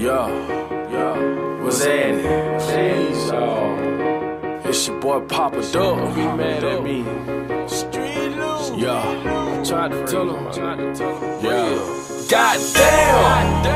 What's happening? Jeez, y'all. It's your boy Papa Dub. Don't be mad at me. Street loose. I tried to tell him. Goddamn.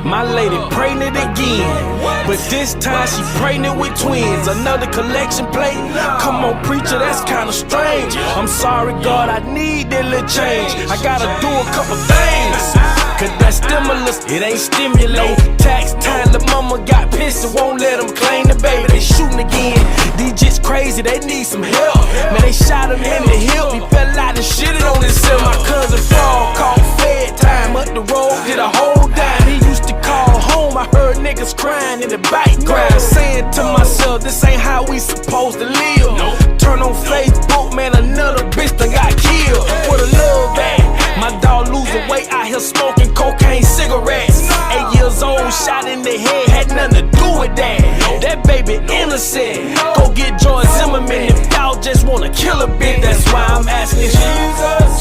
My lady pregnant again, but this time she pregnant with twins. Another collection plate. Come on, preacher, that's kinda strange. I'm sorry, God, I need that little change. I gotta do a couple things. Cause that stimulus, it ain't stimulate. Tax time, the mama got pissed and won't let them claim the baby. They shooting again. These jits crazy, they need some help. Man, they shot him in the hip. He fell out and shitted on himself. My cousin Frog called Fed time. Up the road, did a whole dime. He used to call home. I heard niggas crying in the background, saying to myself, this ain't how we supposed to live. Turn on Facebook, man, another bitch done got killed. Where the love at? My dog losing weight out here smoking cocaine cigarettes. 8 years old, shot in the head, had nothing to do with that. That baby innocent. Go get George Zimmerman if y'all just wanna kill a bitch. That's why I'm asking Jesus,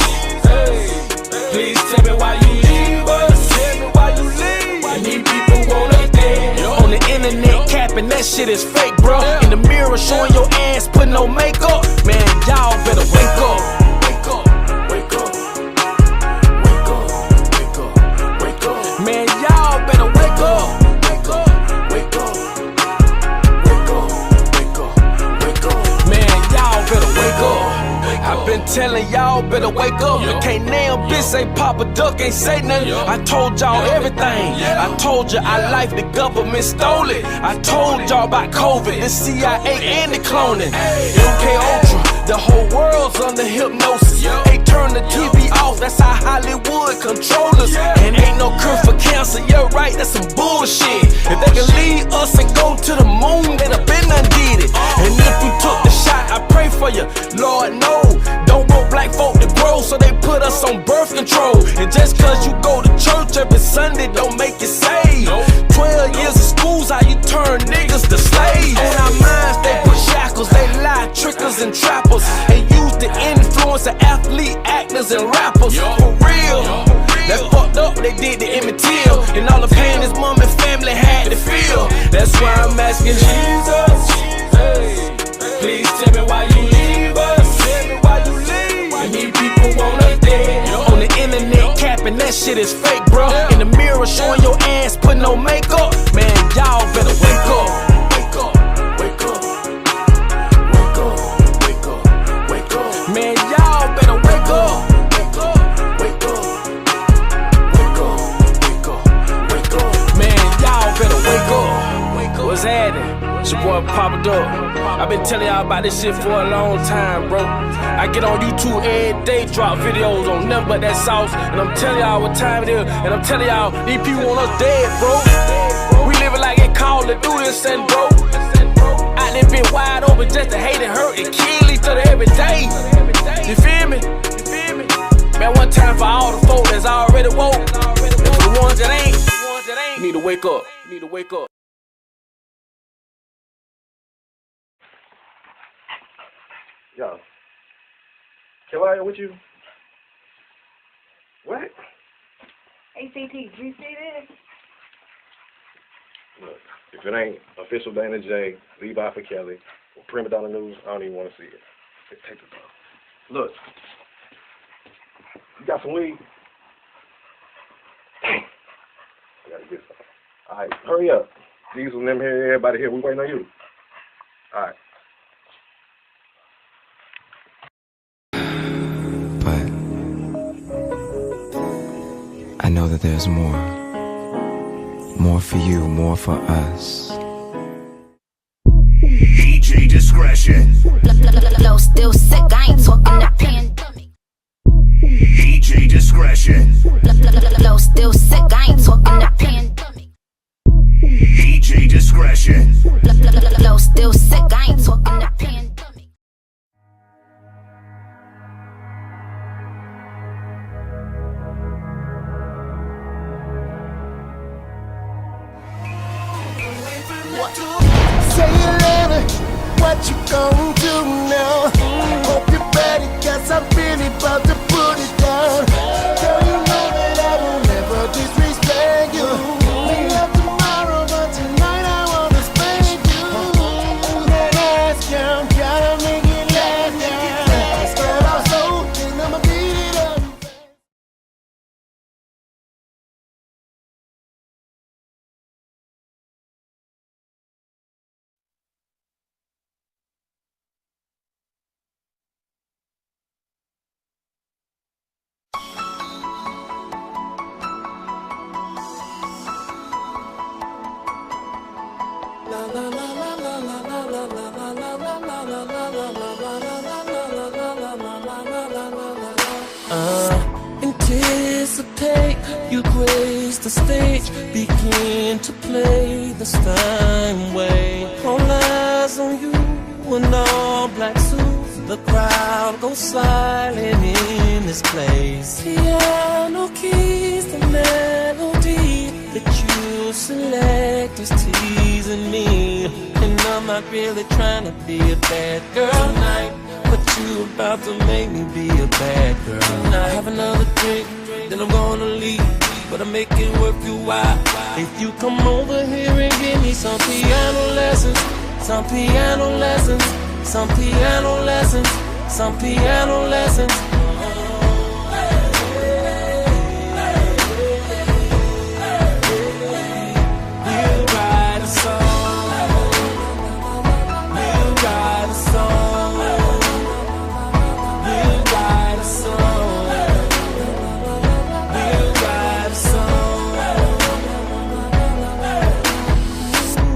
please tell me why you leave us. Tell me why you leave. And these people want us dead. On the internet capping, that shit is fake, bro. In the mirror showing your ass, putting no makeup. Man, y'all better wake up. Man, y'all better wake up. Wake up, wake up, wake up, wake up, wake up. Man, y'all better wake up. I've been telling y'all better wake up. Can't name bitch say Papa Duck ain't say nothing. I told y'all everything. I told you I life the government stole it. I told y'all about COVID, the CIA and the cloning. MK Ultra, the whole world's under hypnosis. They turn the TV off, that's how Hollywood control us. And ain't no cure for cancer, yeah right, that's some bullshit. If they can lead us and go to the moon, they'd have been undid it. And if you took the shot, I pray for you, Lord no. Don't want black folk to grow, so they put us on birth control. And just cause you go to church every Sunday don't make you saved. 12 years of school's how you turn niggas to slaves. On our minds they put shackles, they lie, trickers and trappers. They use the influence of athlete, actors and rappers. For real, that's fucked up what they did to Emmett Till. And all the pain his mom and family had to feel. That's why I'm asking Jesus, please tell me why you leave us. Tell me why you leave. And these people want us dead. On the internet capping, that shit is fake, bro. In the mirror showing your ass, putting no makeup. Man, y'all better wake up. Wake up, wake up, wake up, wake up, wake up. Man, y'all better wake up. Wake up, wake up, wake up, wake up, wake up. Man, y'all better wake up. What's happening? It's your boy Papa Dub. I've been telling y'all about this shit for a long time, bro. I get on YouTube every day, drop videos on nothing but that sauce. And I'm telling y'all what time it is. And I'm telling y'all, these people want us dead, bro. We living like it called to do this and bro. Out there been wide open just to hate and hurt and kill each other every day. You feel me? Man, one time for all the folk that's already woke. And for the ones that ain't, you need to wake up. You need to wake up. Yo, can I with you? What? ACT, did you see this? Look, if it ain't Official Dana J, Levi for Kelly, or Prima Donna News, I don't even want to see it. Just take the phone. Look, you got some weed? Dang, I gotta get some. All right, hurry up. Diesel and them here, everybody here, we waiting on you. All right. I know that there's more. More for you, more for us. DJ Discretion. Flow still sick, I ain't talking that pandemic. DJ Discretion. Flow still sick, I ain't talking that pandemic. DJ Discretion. Flow still sick, I ain't talking that pandemic. Say you love it, what you gonna do now? Hope grace the stage, begin to play the Steinway. All eyes on you in all black suits. The crowd goes silent in this place. Piano keys, the melody that you select is teasing me. And I'm not really trying to be a bad girl tonight, but you about to make me be a bad girl tonight. Have another drink, then I'm gonna leave, but I make it worth your while. If you come over here and give me some piano lessons, some piano lessons, some piano lessons, some piano lessons. We'll write a song. We'll write a song. We'll write a song. We'll write a song.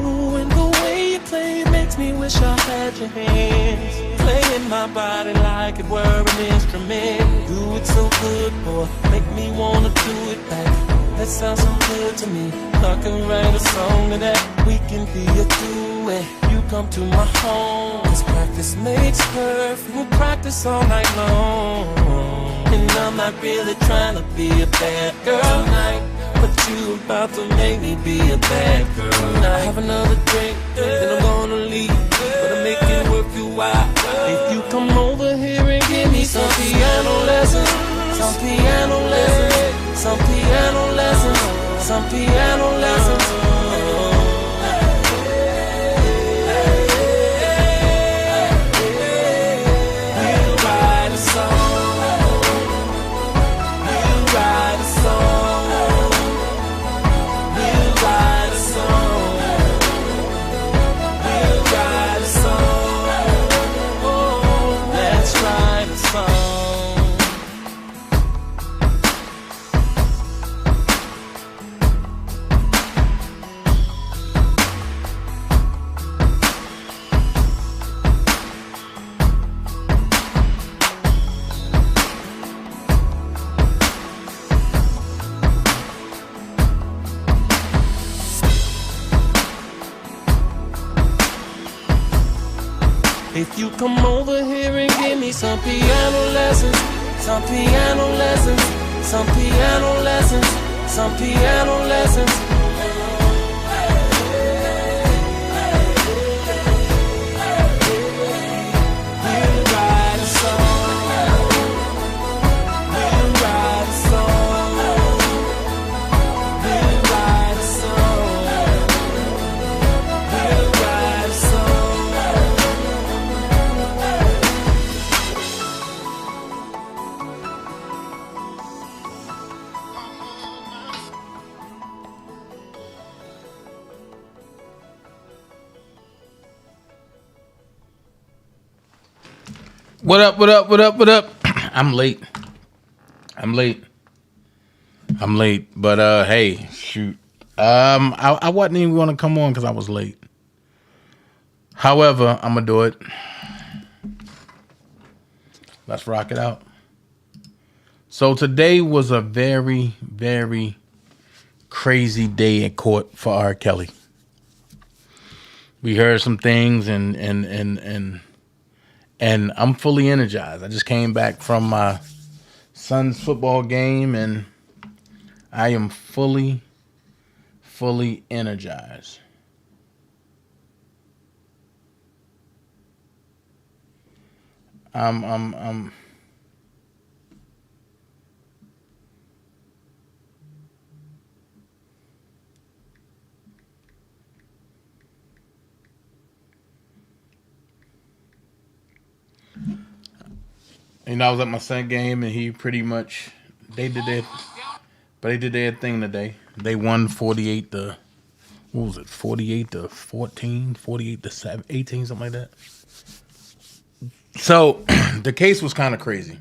Ooh, and the way you play makes me wish I had your hands. Playing my body like it were an instrument. Do it so good, boy, make me wanna do it back. That sounds so good to me. I can write a song of that. We can be a duet. You come to my home. This practice makes perfect. We'll practice all night long. And I'm not really trying to be a bad girl tonight, but you about to make me be a bad girl tonight. Have another drink, then I'm gonna leave, but I make it worth your while. If you come over here and give me some piano lessons, some piano lessons, some piano lessons, some piano lessons. We'll write a song. We'll write a song. We'll write a song. We'll write a song. Oh, let's write a song. If you come over here and give me some piano lessons, some piano lessons, some piano lessons, some piano lessons. We'll write a song. We'll write a song. We'll write a song. We'll write a song. What up, what up, what up, what up? I'm late. But hey, shoot. I wasn't even gonna come on because I was late. However, I'm gonna do it. Let's rock it out. So today was a very, very crazy day in court for R. Kelly. We heard some things and I'm fully energized. I just came back from my son's football game and I am fully energized. I'm I was at my son game and he pretty much they did their thing today. They won 48 to what was it? 48 to 14, 48 to 7, 18, something like that. So the case was kind of crazy.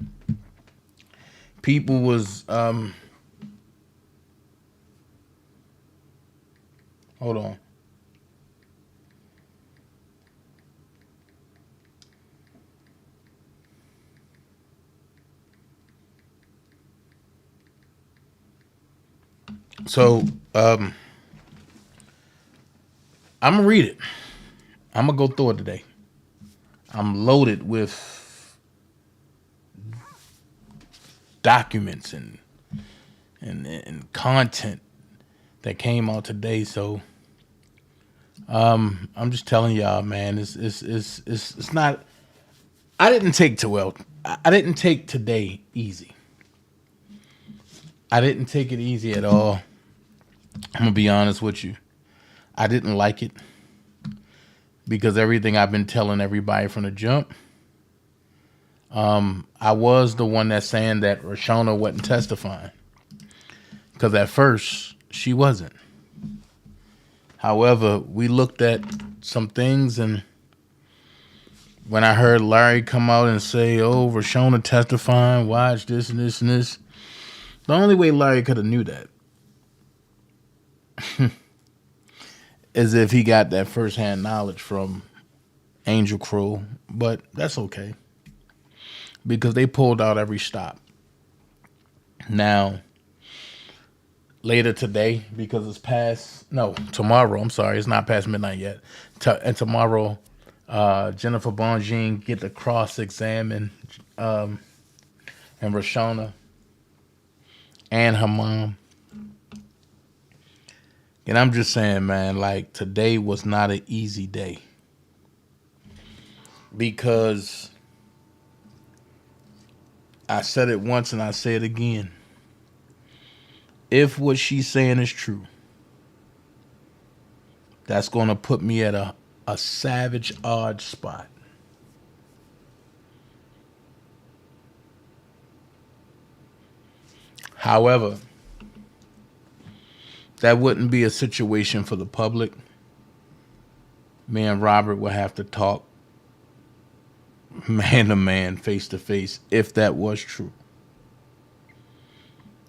People was hold on. So I'm gonna read it. I'm gonna go through it today. I'm loaded with documents and content that came out today. So I'm just telling y'all, man, it's not. I didn't take I didn't take today easy. I didn't take it easy at all. I'm gonna be honest with you. I didn't like it because everything I've been telling everybody from the jump. I was the one that's saying that Rashona wasn't testifying because at first she wasn't. However, we looked at some things, and when I heard Larry come out and say, "Oh, Rashona testifying, watch this and this and this," the only way Larry could have knew that is if he got that firsthand knowledge from Angel Crow, but that's okay because they pulled out every stop. Now, later today, because tomorrow, I'm sorry, it's not past midnight yet, and tomorrow, Jennifer Bonjean get to cross-examine and Rashona and her mom. And I'm just saying, man, like, today was not an easy day. Because I said it once and I say it again. If what she's saying is true, that's going to put me at a savage odd spot. However, that wouldn't be a situation for the public. Me and Robert would have to talk man to man, face to face, if that was true.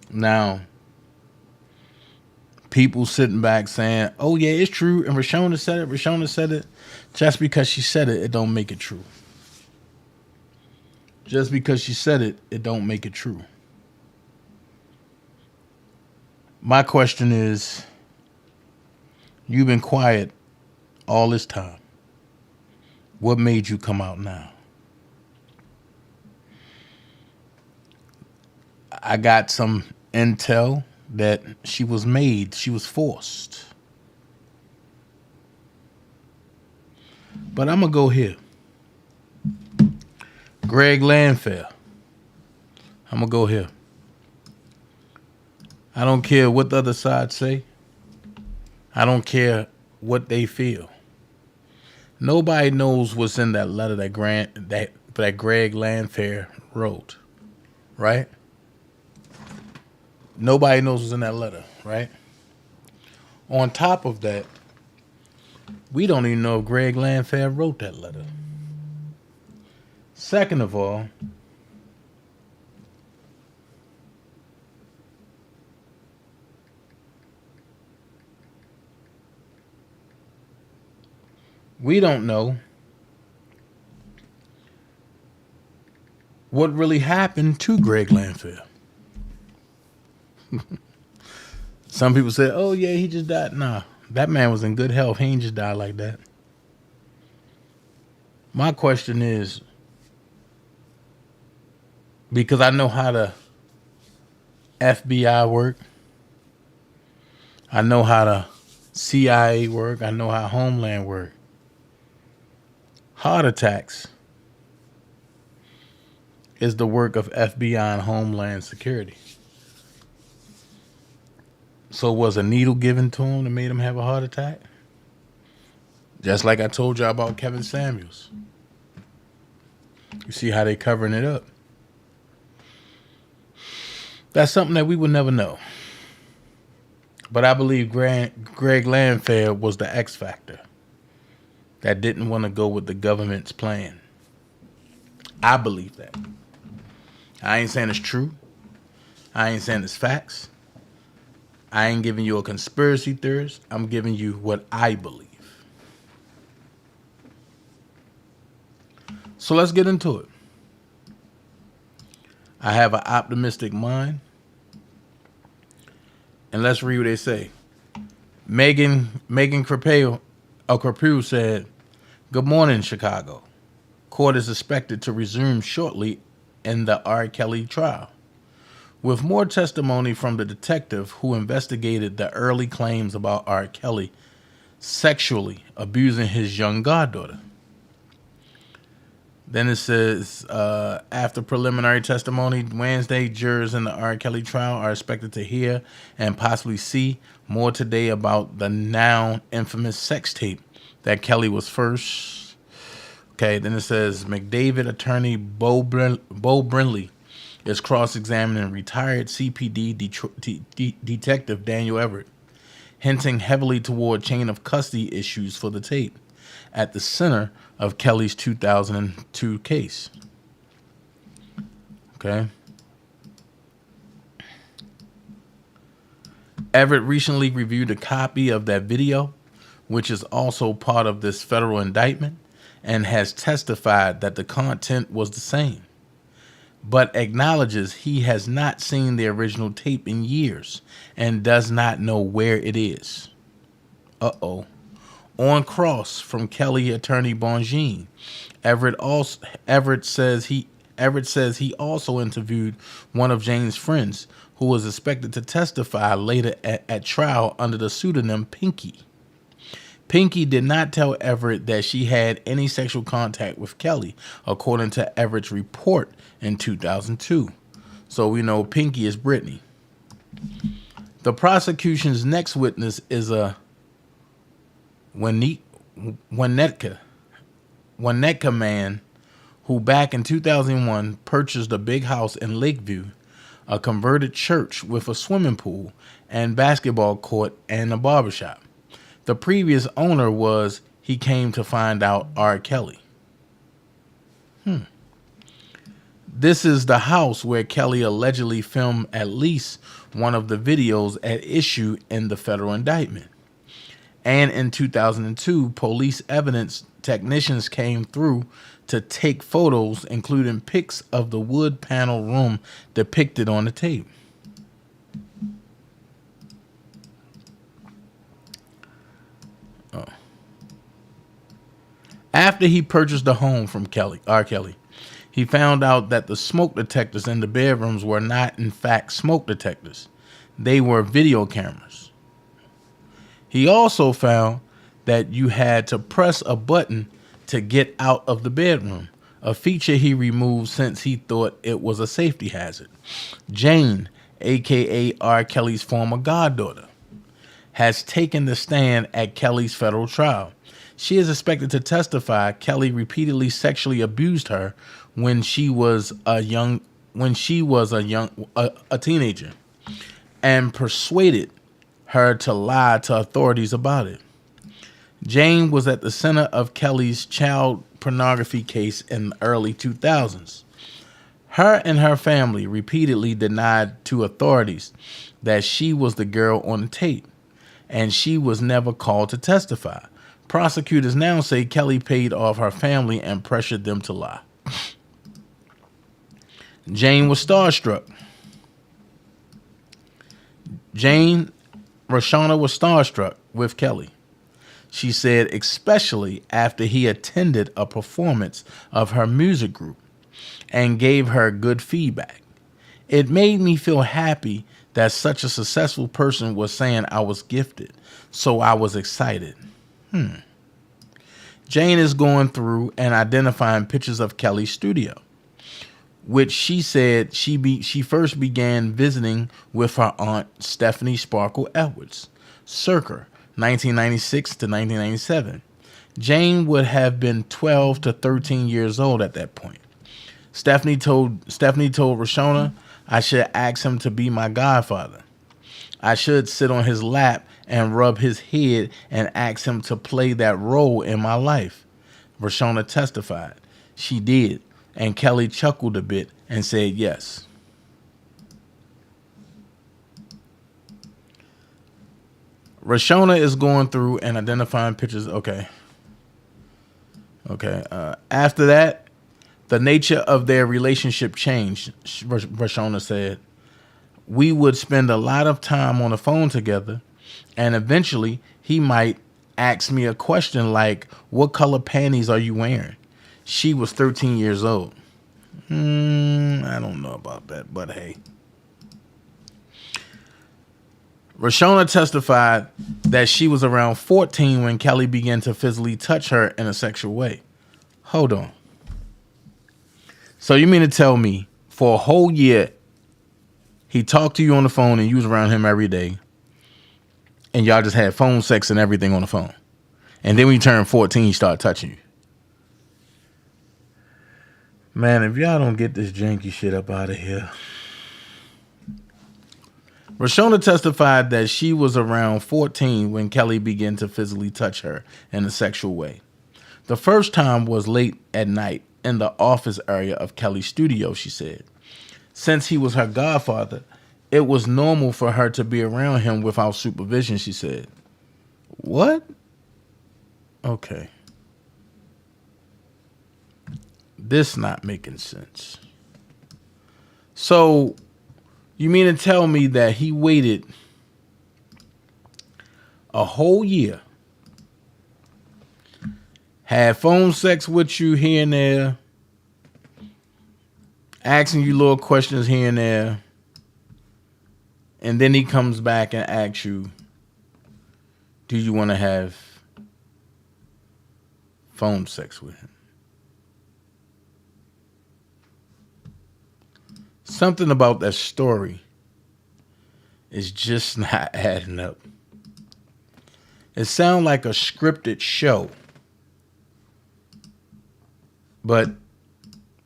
Now, people sitting back saying, "Oh yeah, it's true," and Rashona said it. Just because she said it, it don't make it true. Just because she said it, it don't make it true. My question is, you've been quiet all this time. What made you come out now? I got some intel that she was forced. But I'm going to go here. Greg Landfair. I'm going to go here. I don't care what the other side say. I don't care what they feel. Nobody knows what's in that letter that Greg Landfair wrote, right? Nobody knows what's in that letter, right? On top of that, we don't even know if Greg Landfair wrote that letter. Second of all, we don't know what really happened to Greg Landfair. Some people say, "Oh yeah, he just died." Nah, that man was in good health. He ain't just died like that. My question is, because I know how the FBI work, I know how the CIA work, I know how Homeland work. Heart attacks is the work of FBI and Homeland Security. So was a needle given to him that made him have a heart attack? Just like I told you about Kevin Samuels. You see how they covering it up. That's something that we would never know. But I believe Greg Landfair was the X factor that didn't want to go with the government's plan. I believe that. I ain't saying it's true. I ain't saying it's facts. I ain't giving you a conspiracy theorist. I'm giving you what I believe. So let's get into it. I have an optimistic mind. And let's read what they say. Megan Crapule said, "Good morning, Chicago. Court is expected to resume shortly in the R. Kelly trial, with more testimony from the detective who investigated the early claims about R. Kelly sexually abusing his young goddaughter." Then it says, after preliminary testimony Wednesday, jurors in the R. Kelly trial are expected to hear and possibly see more today about the now infamous sex tape that Kelly was first. Okay, then it says McDavid attorney Bo Brinley is cross-examining retired CPD detective Daniel Everett, hinting heavily toward chain of custody issues for the tape at the center of Kelly's 2002 case. Okay. Everett recently reviewed a copy of that video, which is also part of this federal indictment, and has testified that the content was the same, but acknowledges he has not seen the original tape in years and does not know where it is. On cross from Kelly attorney Bongine, Everett says he also interviewed one of Jane's friends who was expected to testify later at trial under the pseudonym Pinky. Pinky did not tell Everett that she had any sexual contact with Kelly, according to Everett's report in 2002. So we know Pinky is Brittany. The prosecution's next witness is a Winnetka man who back in 2001 purchased a big house in Lakeview, a converted church with a swimming pool and basketball court and a barbershop. The previous owner was, he came to find out, R. Kelly. This is the house where Kelly allegedly filmed at least one of the videos at issue in the federal indictment. And in 2002, police evidence technicians came through to take photos, including pics of the wood panel room depicted on the tape. After he purchased the home from R. Kelly, he found out that the smoke detectors in the bedrooms were not, in fact, smoke detectors. They were video cameras. He also found that you had to press a button to get out of the bedroom, a feature he removed since he thought it was a safety hazard. Jane, a.k.a. R. Kelly's former goddaughter, has taken the stand at Kelly's federal trial. She is expected to testify Kelly repeatedly sexually abused her when she was a teenager, and persuaded her to lie to authorities about it. Jane was at the center of Kelly's child pornography case in the early 2000s. Her and her family repeatedly denied to authorities that she was the girl on the tape, and she was never called to testify. Prosecutors now say Kelly paid off her family and pressured them to lie. Jane was starstruck. Roshana was starstruck with Kelly. She said, especially after he attended a performance of her music group and gave her good feedback. It made me feel happy that such a successful person was saying I was gifted, so I was excited. Jane is going through and identifying pictures of Kelly's studio, which she said she first began visiting with her aunt Stephanie Sparkle Edwards, circa 1996 to 1997. Jane would have been 12 to 13 years old at that point. Stephanie told Roshana, "I should ask him to be my godfather. I should sit on his lap and rub his head and ask him to play that role in my life." Roshana testified. She did, and Kelly chuckled a bit and said yes. Roshana is going through and identifying pictures. Okay. After that, the nature of their relationship changed, Roshana said. we would spend a lot of time on the phone together, and eventually he might ask me a question like, what color panties are you wearing? She was 13 years old. I don't know about that, but hey. Rashona testified that she was around 14 when Kelly began to physically touch her in a sexual way. Hold on. So you mean to tell me for a whole year he talked to you on the phone and you was around him every day and y'all just had phone sex and everything on the phone? And then when you turned 14, he started touching you. Man, if y'all don't get this janky shit up out of here. Rashona testified that she was around 14 when Kelly began to physically touch her in a sexual way. The first time was late at night in the office area of Kelly's studio, she said. Since he was her godfather, it was normal for her to be around him without supervision, she said. What? Okay. This not making sense. So, you mean to tell me that he waited a whole year, had phone sex with you here and there, asking you little questions here and there, and then he comes back and asks you, do you want to have phone sex with him? Something about that story is just not adding up. It sounds like a scripted show. But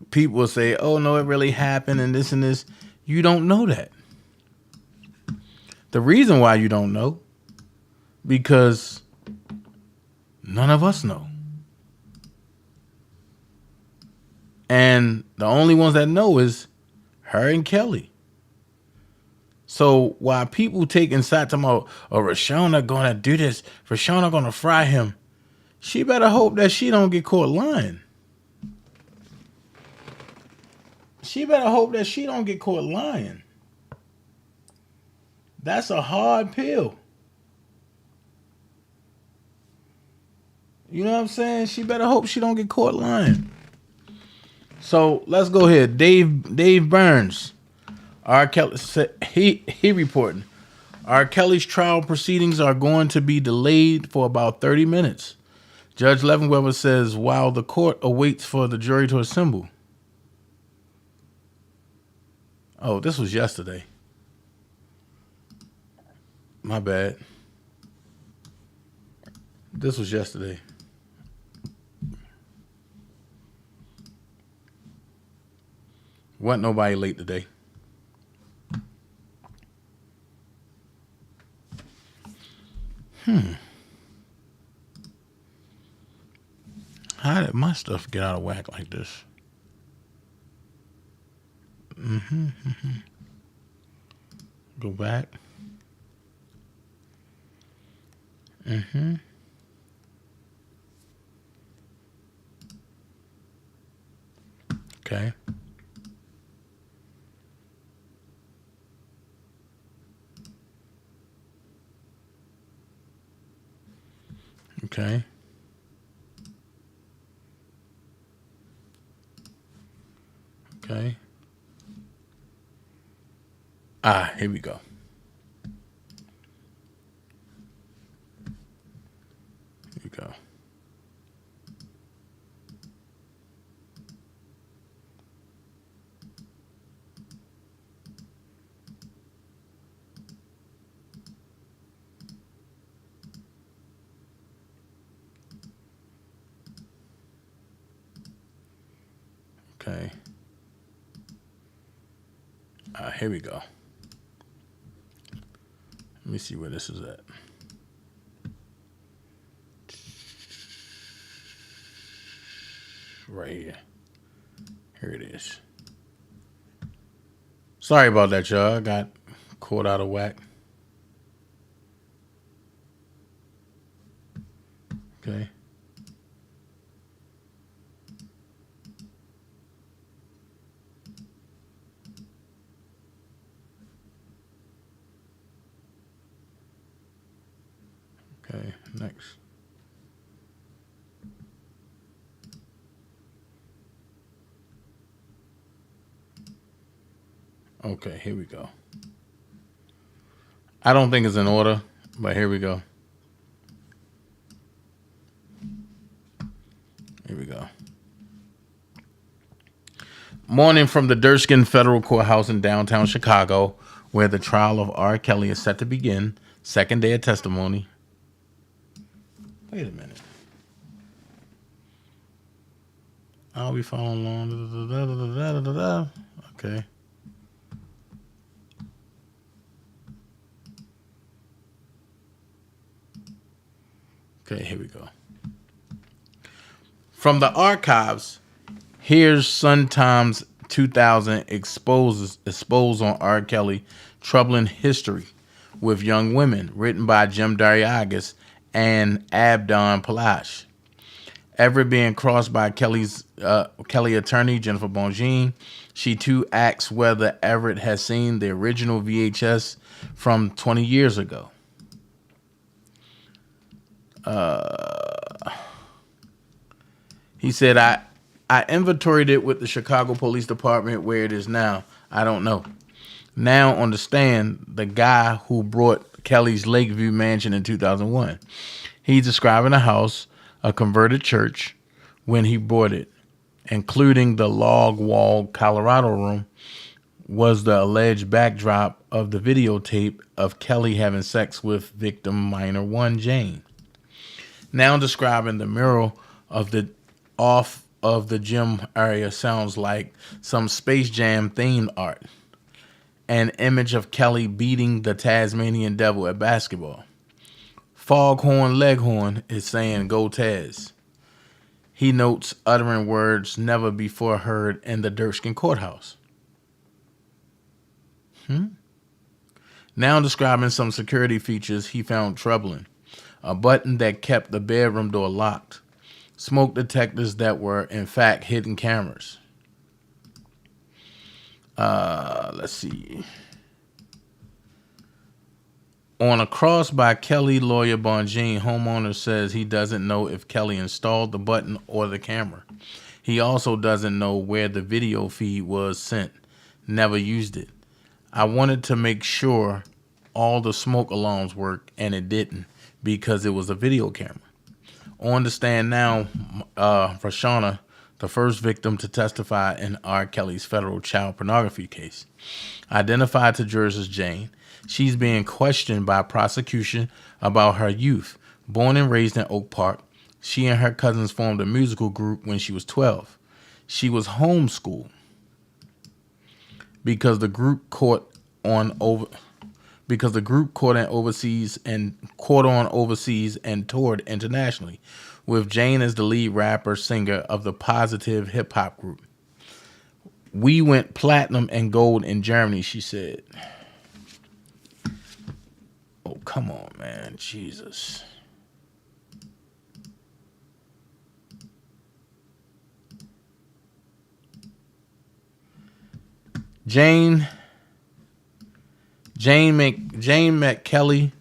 people will say, oh, no, it really happened and this and this. You don't know that. The reason why you don't know, because none of us know. And the only ones that know is her and Kelly. So while people take inside to oh, Rashona gonna do this, Rashona gonna fry him, she better hope that she don't get caught lying. She better hope that she don't get caught lying. That's a hard pill. You know what I'm saying? She better hope she don't get caught lying. So let's go here. Dave Burns. R. Kelly said he reporting. R. Kelly's trial proceedings are going to be delayed for about 30 minutes. Judge Levenweber says while the court awaits for the jury to assemble. Oh, this was yesterday. My bad. This was yesterday. Wasn't nobody late today. How did my stuff get out of whack like this? Go back. Okay. Okay. Okay. Here we go. Here we go. Okay. Here we go. Let me see where this is at. Right here. Here it is. Sorry about that, y'all. I got caught out of whack. Okay. Okay, here we go. I don't think it's in order, but here we go. Here we go. Morning from the Durskin Federal Courthouse in downtown Chicago, where the trial of R. Kelly is set to begin. Second day of testimony. Wait a minute. I'll be following along. Okay. Okay, here we go. From the archives, here's Sun Times 2000 expose on R. Kelly troubling history with young women, written by Jim Dariagas and Abdon Palash. Ever being crossed by Kelly attorney Jennifer Bongine, she too asks whether Everett has seen the original VHS from 20 years ago. He said, I inventoried it with the Chicago Police Department where it is now. I don't know. Now understand the guy who brought Kelly's Lakeview mansion in 2001. He's describing a house, a converted church, when he bought it, including the log wall Colorado room, was the alleged backdrop of the videotape of Kelly having sex with victim minor 1 Jane. Now describing the mural of the off of the gym area sounds like some Space Jam themed art. An image of Kelly beating the Tasmanian Devil at basketball. Foghorn Leghorn is saying, "Go Taz." He notes uttering words never before heard in the Durskin Courthouse. Now describing some security features he found troubling. A button that kept the bedroom door locked. Smoke detectors that were, in fact, hidden cameras. Let's see. On a cross by Kelly lawyer Bongine, homeowner says he doesn't know if Kelly installed the button or the camera. He also doesn't know where the video feed was sent. Never used it. I wanted to make sure all the smoke alarms worked, and it didn't because it was a video camera. On the stand now, Rashana, the first victim to testify in R. Kelly's federal child pornography case, identified to jurors as Jane. She's being questioned by prosecution about her youth. Born and raised in Oak Park, she and her cousins formed a musical group when she was 12. She was homeschooled because the group caught on overseas and toured internationally, with Jane as the lead rapper singer of the positive hip hop group. We went platinum and gold in Germany, she said. Oh, come on, man. Jesus. Jane met Kelly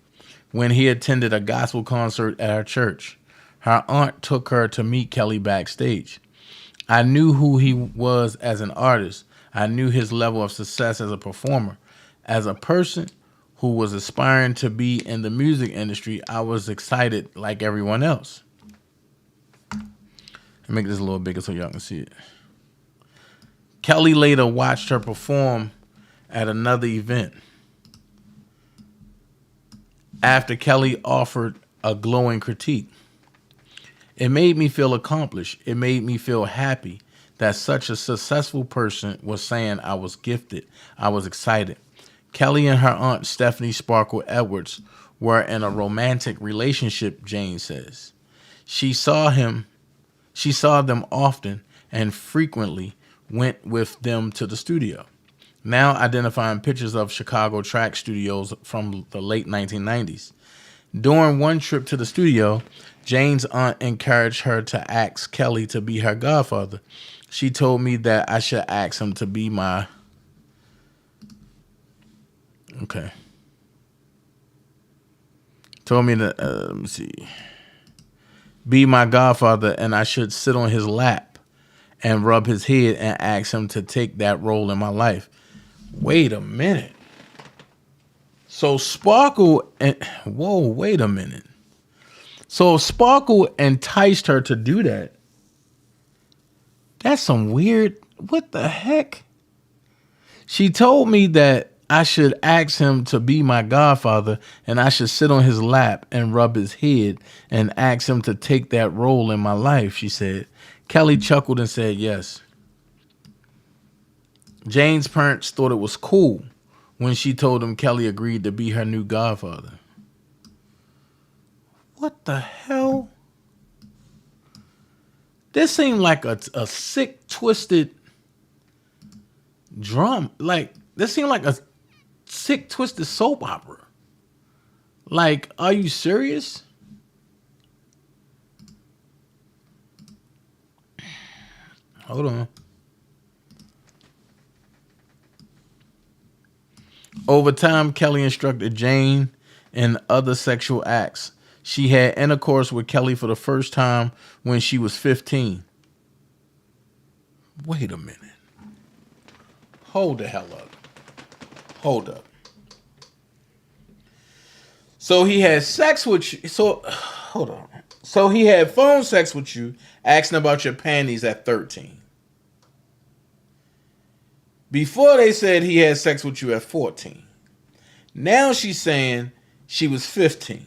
when he attended a gospel concert at her church. Her aunt took her to meet Kelly backstage. I knew who he was as an artist. I knew his level of success as a performer. As a person who was aspiring to be in the music industry, I was excited like everyone else. I'll make this a little bigger so y'all can see it. Kelly later watched her perform at another event. After Kelly offered a glowing critique, it made me feel accomplished. It made me feel happy that such a successful person was saying I was gifted. I was excited. Kelly and her aunt Stephanie Sparkle Edwards were in a romantic relationship, Jane says. She saw them often and frequently went with them to the studio. Now identifying pictures of Chicago track studios from the late 1990s. During one trip to the studio, Jane's aunt encouraged her to ask Kelly to be her godfather. She told me that I should ask him to be my... Okay. Told me that, let me see. Be my godfather, and I should sit on his lap and rub his head and ask him to take that role in my life. Wait a minute. So Sparkle and wait a minute. So Sparkle enticed her to do that. That's some weird. What the heck? She told me that I should ask him to be my godfather and I should sit on his lap and rub his head and ask him to take that role in my life, she said. Kelly chuckled and said yes. Jane's parents thought it was cool when she told them Kelly agreed to be her new godfather. What the hell? This seemed like a sick, twisted drum. Like, this seemed like a sick, twisted soap opera. Like, are you serious? Hold on. Over time, Kelly instructed Jane in other sexual acts. She had intercourse with Kelly for the first time when she was 15. Wait a minute. Hold the hell up. Hold up. So he had sex with you. So, hold on. So he had phone sex with you, asking about your panties at 13. Before they said he had sex with you at 14. Now she's saying she was 15.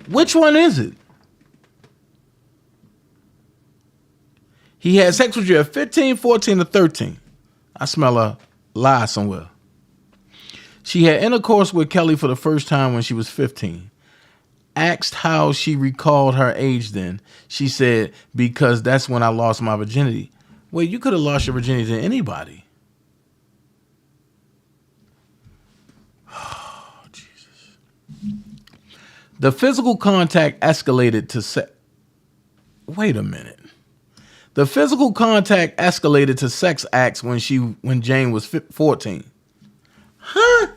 Which one is it? He had sex with you at 15, 14, or 13. I smell a lie somewhere. She had intercourse with Kelly for the first time when she was 15. Asked how she recalled her age then. She said, because that's when I lost my virginity. Wait, you could have lost your virginity to anybody. Oh, Jesus. The physical contact escalated to sex. Wait a minute. The physical contact escalated to sex acts when Jane was 14. Huh?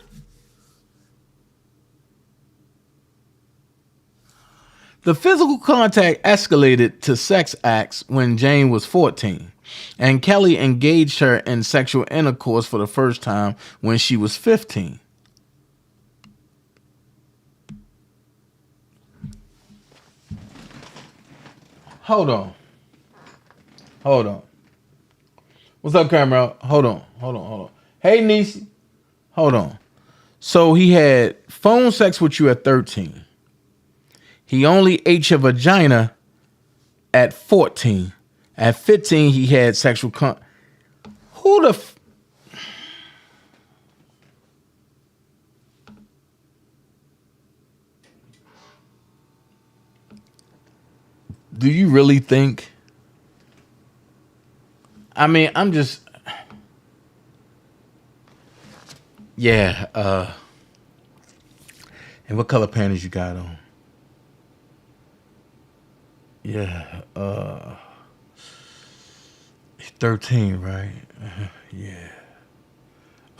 The physical contact escalated to sex acts when Jane was 14, and Kelly engaged her in sexual intercourse for the first time when she was 15. Hold on. What's up, camera? Hold on. Hey, Niecy. Hold on. So he had phone sex with you at 13. He only ate your vagina at 14. At 15, he had sexual Who the do you really think? I mean, I'm just... Yeah, and what color panties you got on? Yeah, 13, right? Yeah.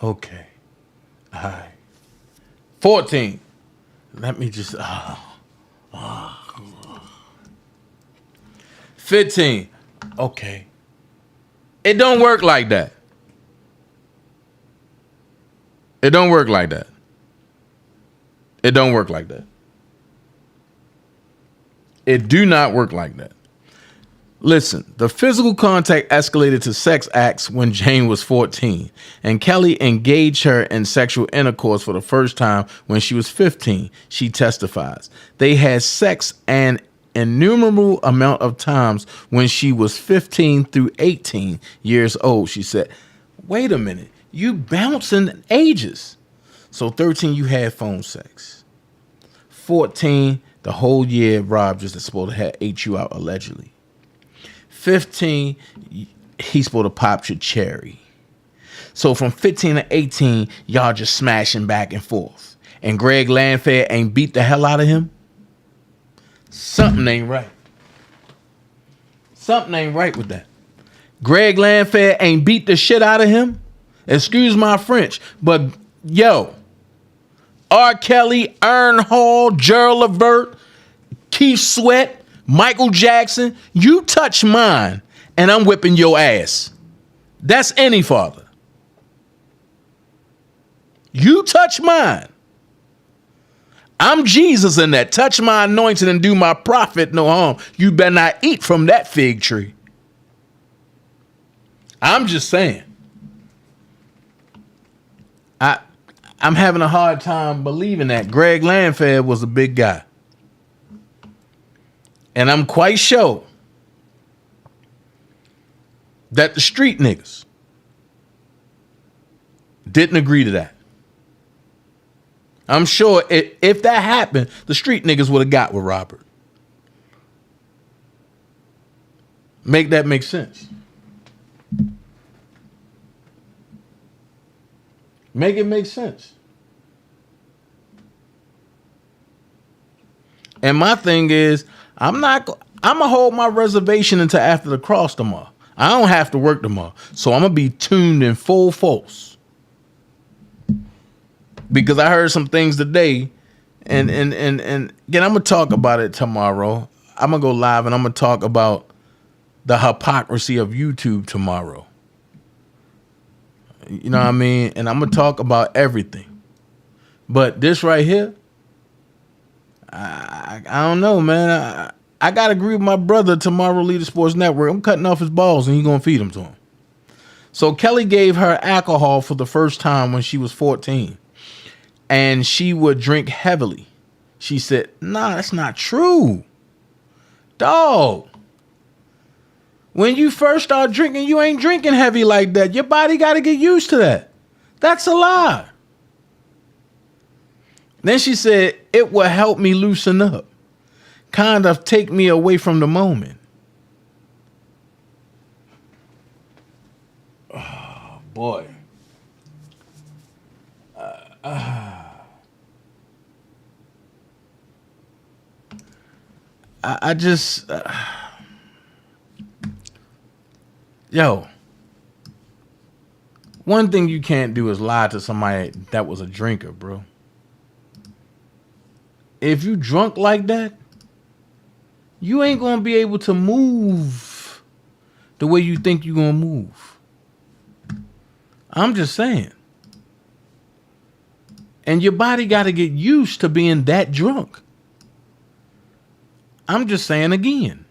Okay. All right. 14. Let me just... 15. Okay. It don't work like that. It don't work like that. It don't work like that. It do not work like that. Listen, the physical contact escalated to sex acts when Jane was 14, and Kelly engaged her in sexual intercourse for the first time when she was 15, she testifies. They had sex an innumerable amount of times when she was 15 through 18 years old, she said. Wait a minute. You bouncing ages. So 13, you had phone sex. 14, the whole year Rob just supposed to have ate you out allegedly. 15, he's supposed to pop your cherry. So from 15 to 18, y'all just smashing back and forth. And Greg Landfair ain't beat the hell out of him? Something ain't right. Something ain't right with that. Greg Landfair ain't beat the shit out of him? Excuse my French, but yo, R. Kelly, Ern Hall, Gerald Levert, Keith Sweat, Michael Jackson, you touch mine and I'm whipping your ass. That's any father. You touch mine. I'm Jesus in that. Touch my anointing and do my prophet no harm. You better not eat from that fig tree. I'm just saying. I'm having a hard time believing that. Greg Landfed was a big guy. And I'm quite sure that the street niggas didn't agree to that. I'm sure if that happened, the street niggas would have got with Robert. Make that make sense. Make it make sense. And my thing is, I'm gonna hold my reservation until after the cross tomorrow. I don't have to work tomorrow. So I'm gonna be tuned in full force. Because I heard some things today, and again, I'm gonna talk about it tomorrow. I'm gonna go live and I'm gonna talk about the hypocrisy of YouTube tomorrow. You know what I mean? And I'm gonna talk about everything. But this right here, I don't know, man. I gotta agree with my brother, Tomorrow Leader Sports Network. I'm cutting off his balls and he's gonna feed them to him. So Kelly gave her alcohol for the first time when she was 14. And she would drink heavily. She said, nah, that's not true. Dog. When you first start drinking, you ain't drinking heavy like that. Your body got to get used to that. That's a lie. Then she said, it will help me loosen up. Kind of take me away from the moment. Oh, boy. I just... Yo. One thing you can't do is lie to somebody that was a drinker, bro. If you drunk like that, you ain't gonna be able to move the way you think you're gonna move. I'm just saying. And your body got to get used to being that drunk. I'm just saying again.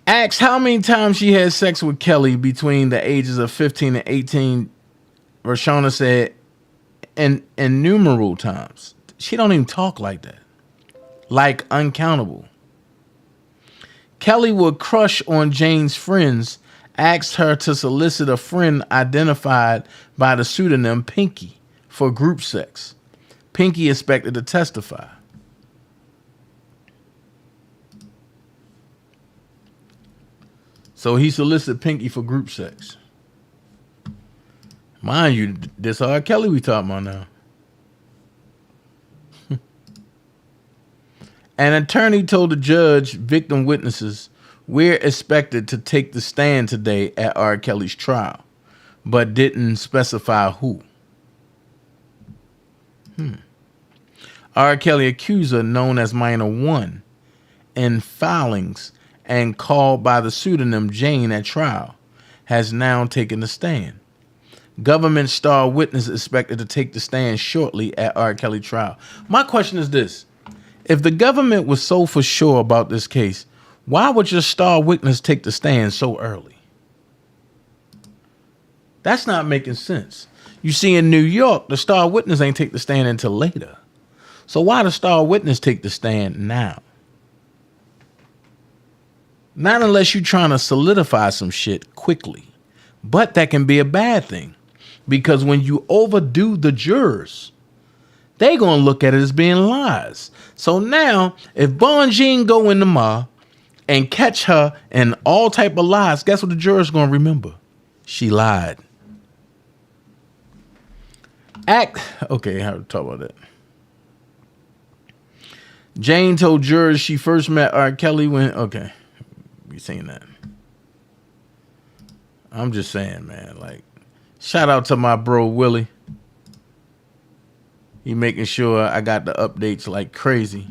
Asked how many times she had sex with Kelly between the ages of 15 and 18, Rashona said, innumerable times. She don't even talk like that. Like uncountable. Kelly would crush on Jane's friends, asked her to solicit a friend identified by the pseudonym Pinky for group sex. Pinky expected to testify. So he solicited Pinky for group sex. Mind you, this R. Kelly we talking about now. An attorney told the judge victim witnesses, we're expected to take the stand today at R. Kelly's trial, but didn't specify who. R. Kelly accuser, known as Minor One, in filings and called by the pseudonym Jane at trial, has now taken the stand. Government star witness expected to take the stand shortly at R. Kelly trial. My question is this. If the government was so for sure about this case, why would your star witness take the stand so early? That's not making sense. You see, in New York, the star witness ain't take the stand until later. So why the star witness take the stand now? Not unless you're trying to solidify some shit quickly. But that can be a bad thing. Because when you overdo the jurors, they gonna look at it as being lies. So now, if Bonjean go in tomorrow and catch her in all type of lies, guess what the jurors gonna remember? She lied. Okay, I have to talk about that. Jane told jurors she first met R. Kelly when, okay, we seen that. I'm just saying, man, like, shout out to my bro, Willie. He making sure I got the updates like crazy.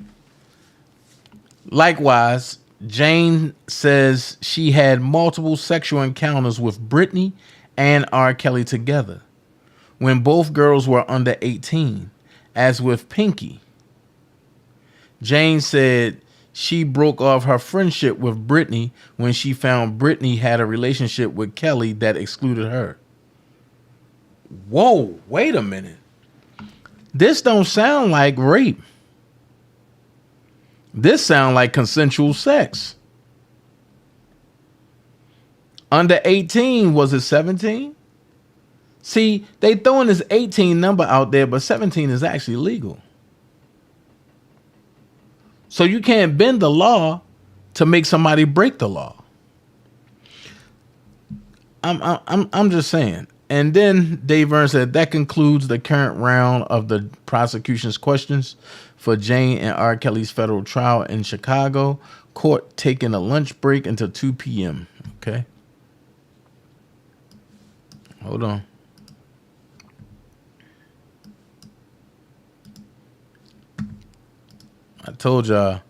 Likewise, Jane says she had multiple sexual encounters with Britney and R. Kelly together when both girls were under 18, as with Pinky. Jane said she broke off her friendship with Britney when she found Britney had a relationship with Kelly that excluded her. Whoa, wait a minute. This don't sound like rape. This sound like consensual sex. Under 18, was it 17? See, they throwing this 18 number out there, but 17 is actually legal. So you can't bend the law to make somebody break the law. I'm just saying. And then Dave Verne said that concludes the current round of the prosecution's questions for Jane and R. Kelly's federal trial in Chicago. Court taking a lunch break until 2 p.m. Okay. Hold on. I told y'all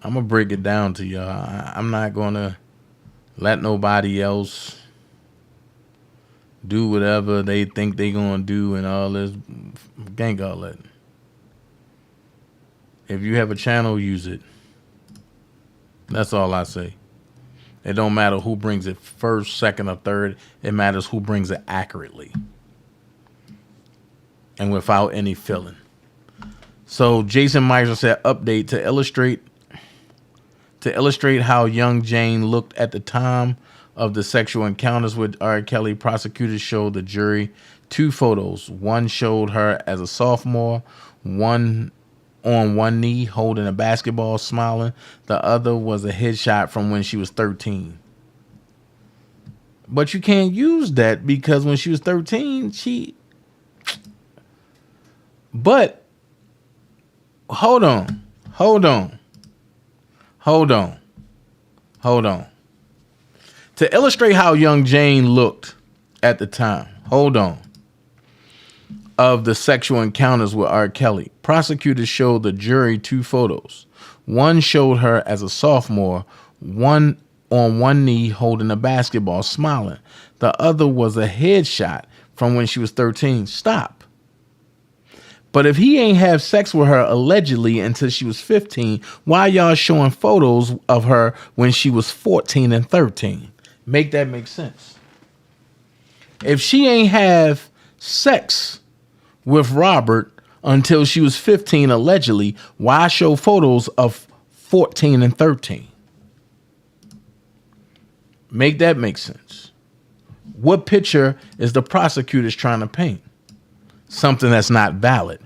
I'm going to break it down to y'all. I'm not going to let nobody else do whatever they think they going to do and all this. Gang all that. If you have a channel, use it. That's all I say. It don't matter who brings it first, second, or third. It matters who brings it accurately and without any filling. So Jason Meiser said, update to illustrate how young Jane looked at the time of the sexual encounters with R. Kelly. Prosecutors showed the jury 2 photos. One showed her as a sophomore, one on one knee holding a basketball smiling. The other was a headshot from when she was 13. But you can't use that because when she was 13, but hold on. To illustrate how young Jane looked at the time, of the sexual encounters with R. Kelly, prosecutors showed the jury 2 photos. One showed her as a sophomore, one on one knee holding a basketball smiling. The other was a headshot from when she was 13. Stop. But if he ain't have sex with her allegedly until she was 15, why y'all showing photos of her when she was 14 and 13? Make that make sense. If she ain't have sex with Robert until she was 15 allegedly, why show photos of 14 and 13? Make that make sense. What picture is the prosecutors trying to paint? Something that's not valid.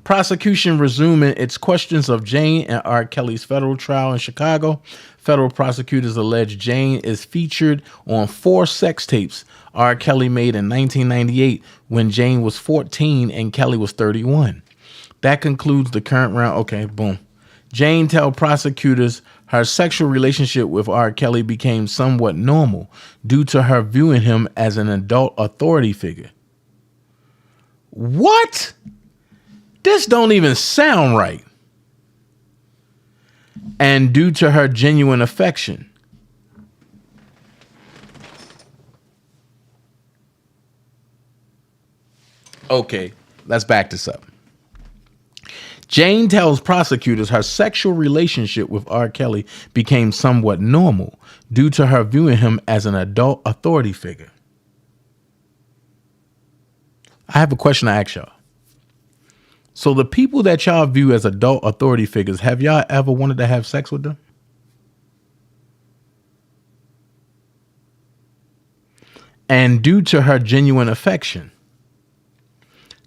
Prosecution resuming its questions of Jane and R. Kelly's federal trial in Chicago. Federal prosecutors allege Jane is featured on 4 sex tapes R. Kelly made in 1998 when Jane was 14 and Kelly was 31. That concludes the current round. Okay, boom. Jane tells prosecutors her sexual relationship with R. Kelly became somewhat normal due to her viewing him as an adult authority figure. What? This don't even sound right. And due to her genuine affection. Okay, let's back this up. Jane tells prosecutors her sexual relationship with R. Kelly became somewhat normal due to her viewing him as an adult authority figure. I have a question to ask y'all. So the people that y'all view as adult authority figures, have y'all ever wanted to have sex with them? And due to her genuine affection,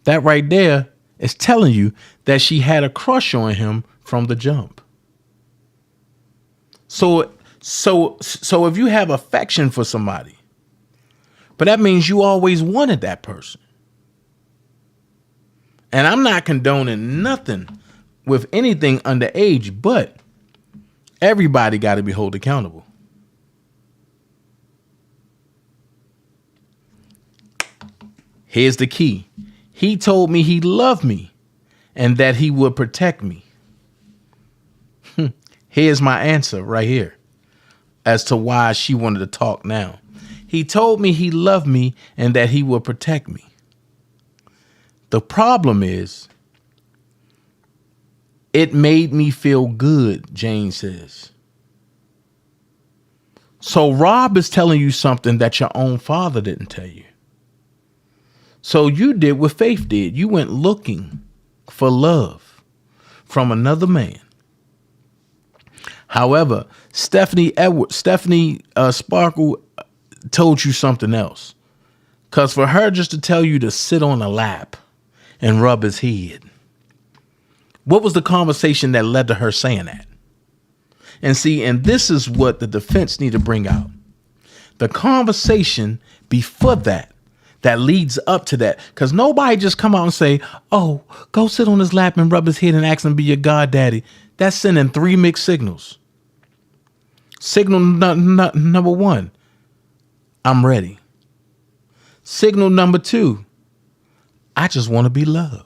that right there is telling you that she had a crush on him from the jump. So if you have affection for somebody, but that means you always wanted that person. And I'm not condoning nothing with anything underage, but everybody got to be held accountable. Here's the key. He told me he loved me and that he would protect me. Here's my answer right here as to why she wanted to talk now. He told me he loved me and that he would protect me. The problem is, it made me feel good, Jane says. So Rob is telling you something that your own father didn't tell you. So you did what Faith did. You went looking for love from another man. However, Stephanie Sparkle told you something else. Because for her just to tell you to sit on a lap and rub his head, what was the conversation that led to her saying that? And see, and this is what the defense need to bring out. The conversation before that leads up to that. Because nobody just come out and say, oh, go sit on his lap and rub his head and ask him to be your goddaddy. That's sending 3 mixed signals. Signal number 1, I'm ready. Signal number 2, I just want to be loved.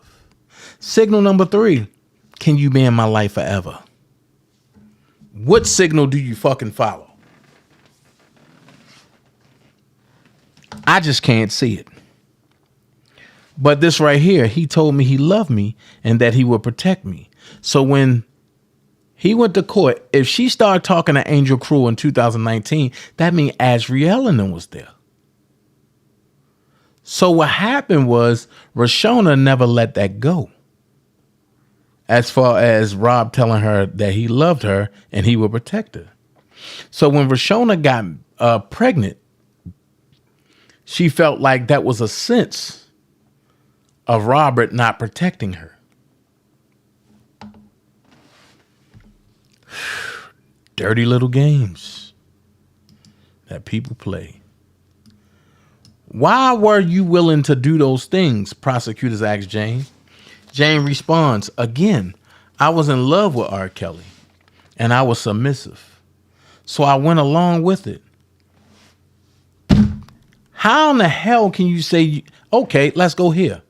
Signal number 3, can you be in my life forever? What signal do you fucking follow? I just can't see it. But this right here, he told me he loved me and that he would protect me. So when he went to court, if she started talking to Angel Crew in 2019, that means Azriel and them was there. So what happened was Rashona never let that go. As far as Rob telling her that he loved her and he would protect her. So when Rashona got pregnant, she felt like that was a sense of Robert not protecting her. Dirty little games that people play. Why were you willing to do those things? Prosecutors asked Jane. Jane responds, again, I was in love with R. Kelly and I was submissive. So I went along with it. How in the hell can you say, okay, let's go here.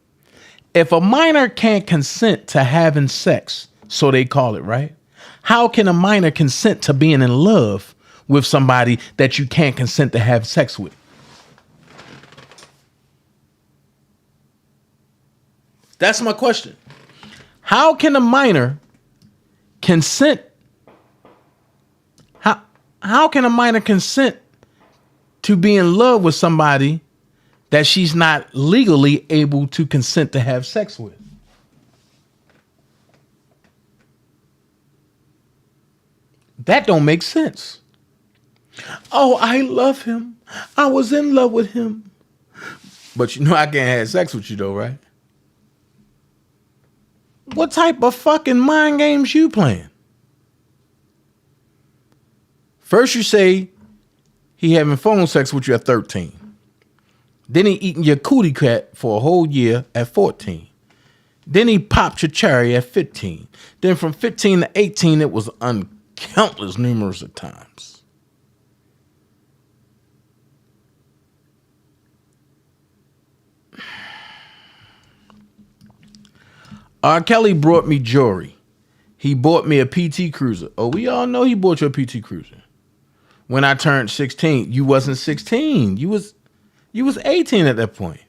If a minor can't consent to having sex, so they call it, right? How can a minor consent to being in love with somebody that you can't consent to have sex with? That's my question. How can a minor consent? How can a minor consent to be in love with somebody that she's not legally able to consent to have sex with? That don't make sense. Oh, I love him. I was in love with him. But you know I can't have sex with you though, right? What type of fucking mind games you playing? First you say he having phone sex with you at 13. Then he eating your cootie cat for a whole year at 14. Then he popped your cherry at 15. Then from 15 to 18, it was countless numerous of times. R. Kelly brought me jewelry. He bought me a PT Cruiser. Oh, we all know he bought you a PT Cruiser. When I turned 16, you wasn't 16. You was 18 at that point.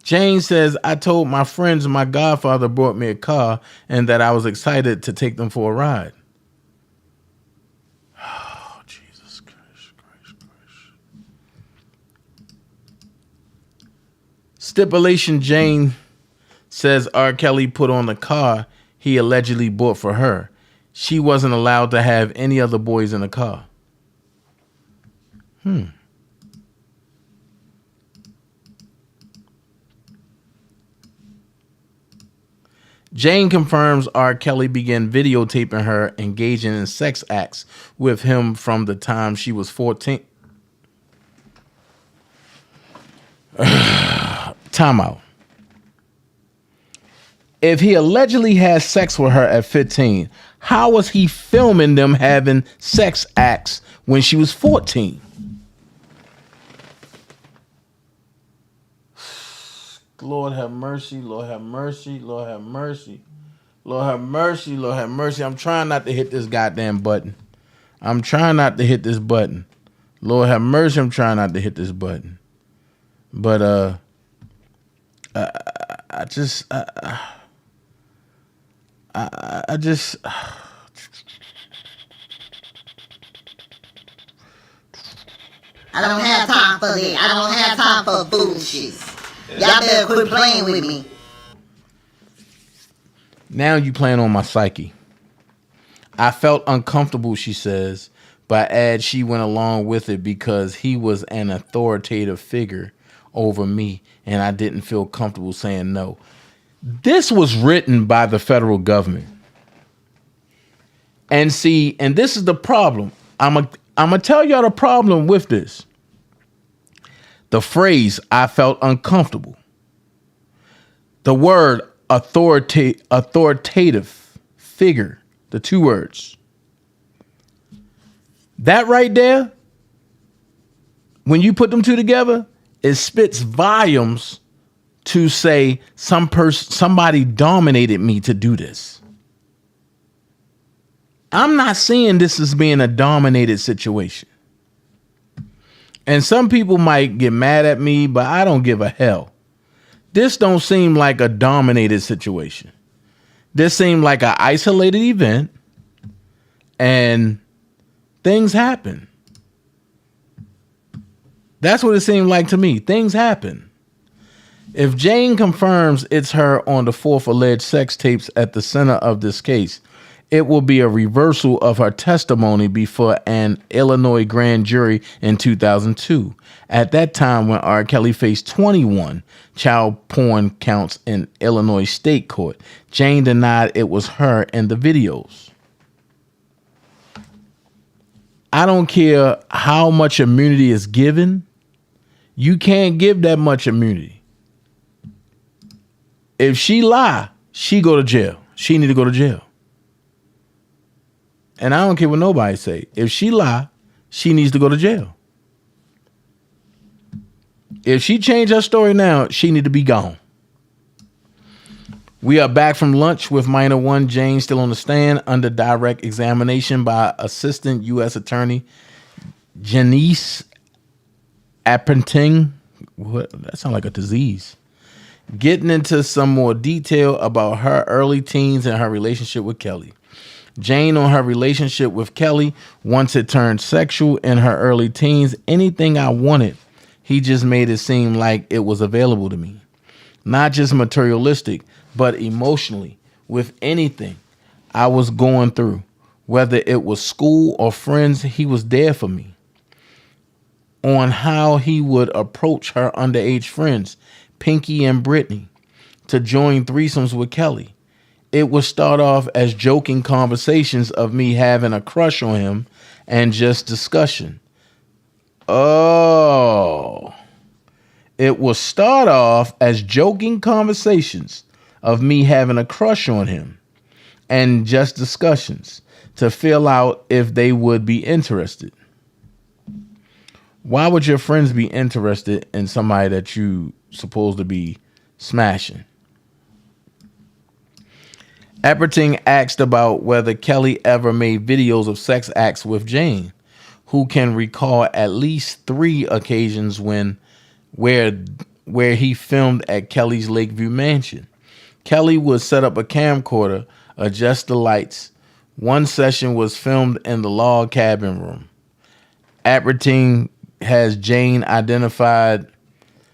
Jane says, I told my friends my godfather brought me a car and that I was excited to take them for a ride. Oh, Jesus Christ. Stipulation Jane says R. Kelly put on the car he allegedly bought for her. She wasn't allowed to have any other boys in the car. Jane confirms R. Kelly began videotaping her engaging in sex acts with him from the time she was 14. Time out. If he allegedly had sex with her at 15, how was he filming them having sex acts when she was 14? Lord have mercy, Lord have mercy, Lord have mercy. Lord have mercy, Lord have mercy. I'm trying not to hit this goddamn button. I'm trying not to hit this button. Lord have mercy, I'm trying not to hit this button. But I just I don't have time for that. I don't have time for bullshit. Y'all better quit playing with me. Now you playing on my psyche. I felt uncomfortable, she says, but adds she went along with it because he was an authoritative figure over me, and I didn't feel comfortable saying no. This was written by the federal government. And see, and this is the problem. I'm gonna tell y'all the problem with this. The phrase, I felt uncomfortable. The word authoritative figure, the two words. That right there, when you put them two together, it spits volumes to say somebody dominated me to do this. I'm not seeing this as being a dominated situation. And some people might get mad at me, but I don't give a hell. This don't seem like a dominated situation. This seemed like an isolated event, and things happen. That's what it seemed like to me. Things happen. If Jane confirms it's her on the 4th alleged sex tapes at the center of this case, it will be a reversal of her testimony before an Illinois grand jury in 2002. At that time, when R. Kelly faced 21 child porn counts in Illinois state court, Jane denied it was her in the videos. I don't care how much immunity is given. You can't give that much immunity. If she lie, she go to jail. She need to go to jail. And I don't care what nobody say. If she lie, she needs to go to jail. If she change her story now, she need to be gone. We are back from lunch with minor one Jane still on the stand under direct examination by Assistant U.S. Attorney Janice Appenting. What? That sounds like a disease. Getting into some more detail about her early teens and her relationship with Kelly. Jane on her relationship with Kelly, once it turned sexual in her early teens, anything I wanted, he just made it seem like it was available to me. Not just materialistic, but emotionally, with anything I was going through, whether it was school or friends, he was there for me. On how he would approach her underage friends, Pinky and Brittany, to join threesomes with Kelly. It would start off as joking conversations of me having a crush on him and just discussion. Oh. It will start off as joking conversations of me having a crush on him and just discussions to feel out if they would be interested. Why would your friends be interested in somebody that you supposed to be smashing? Apperting asked about whether Kelly ever made videos of sex acts with Jane, who can recall at least 3 occasions where he filmed at Kelly's Lakeview mansion. Kelly would set up a camcorder, adjust the lights. One session was filmed in the log cabin room. Apperting has Jane identified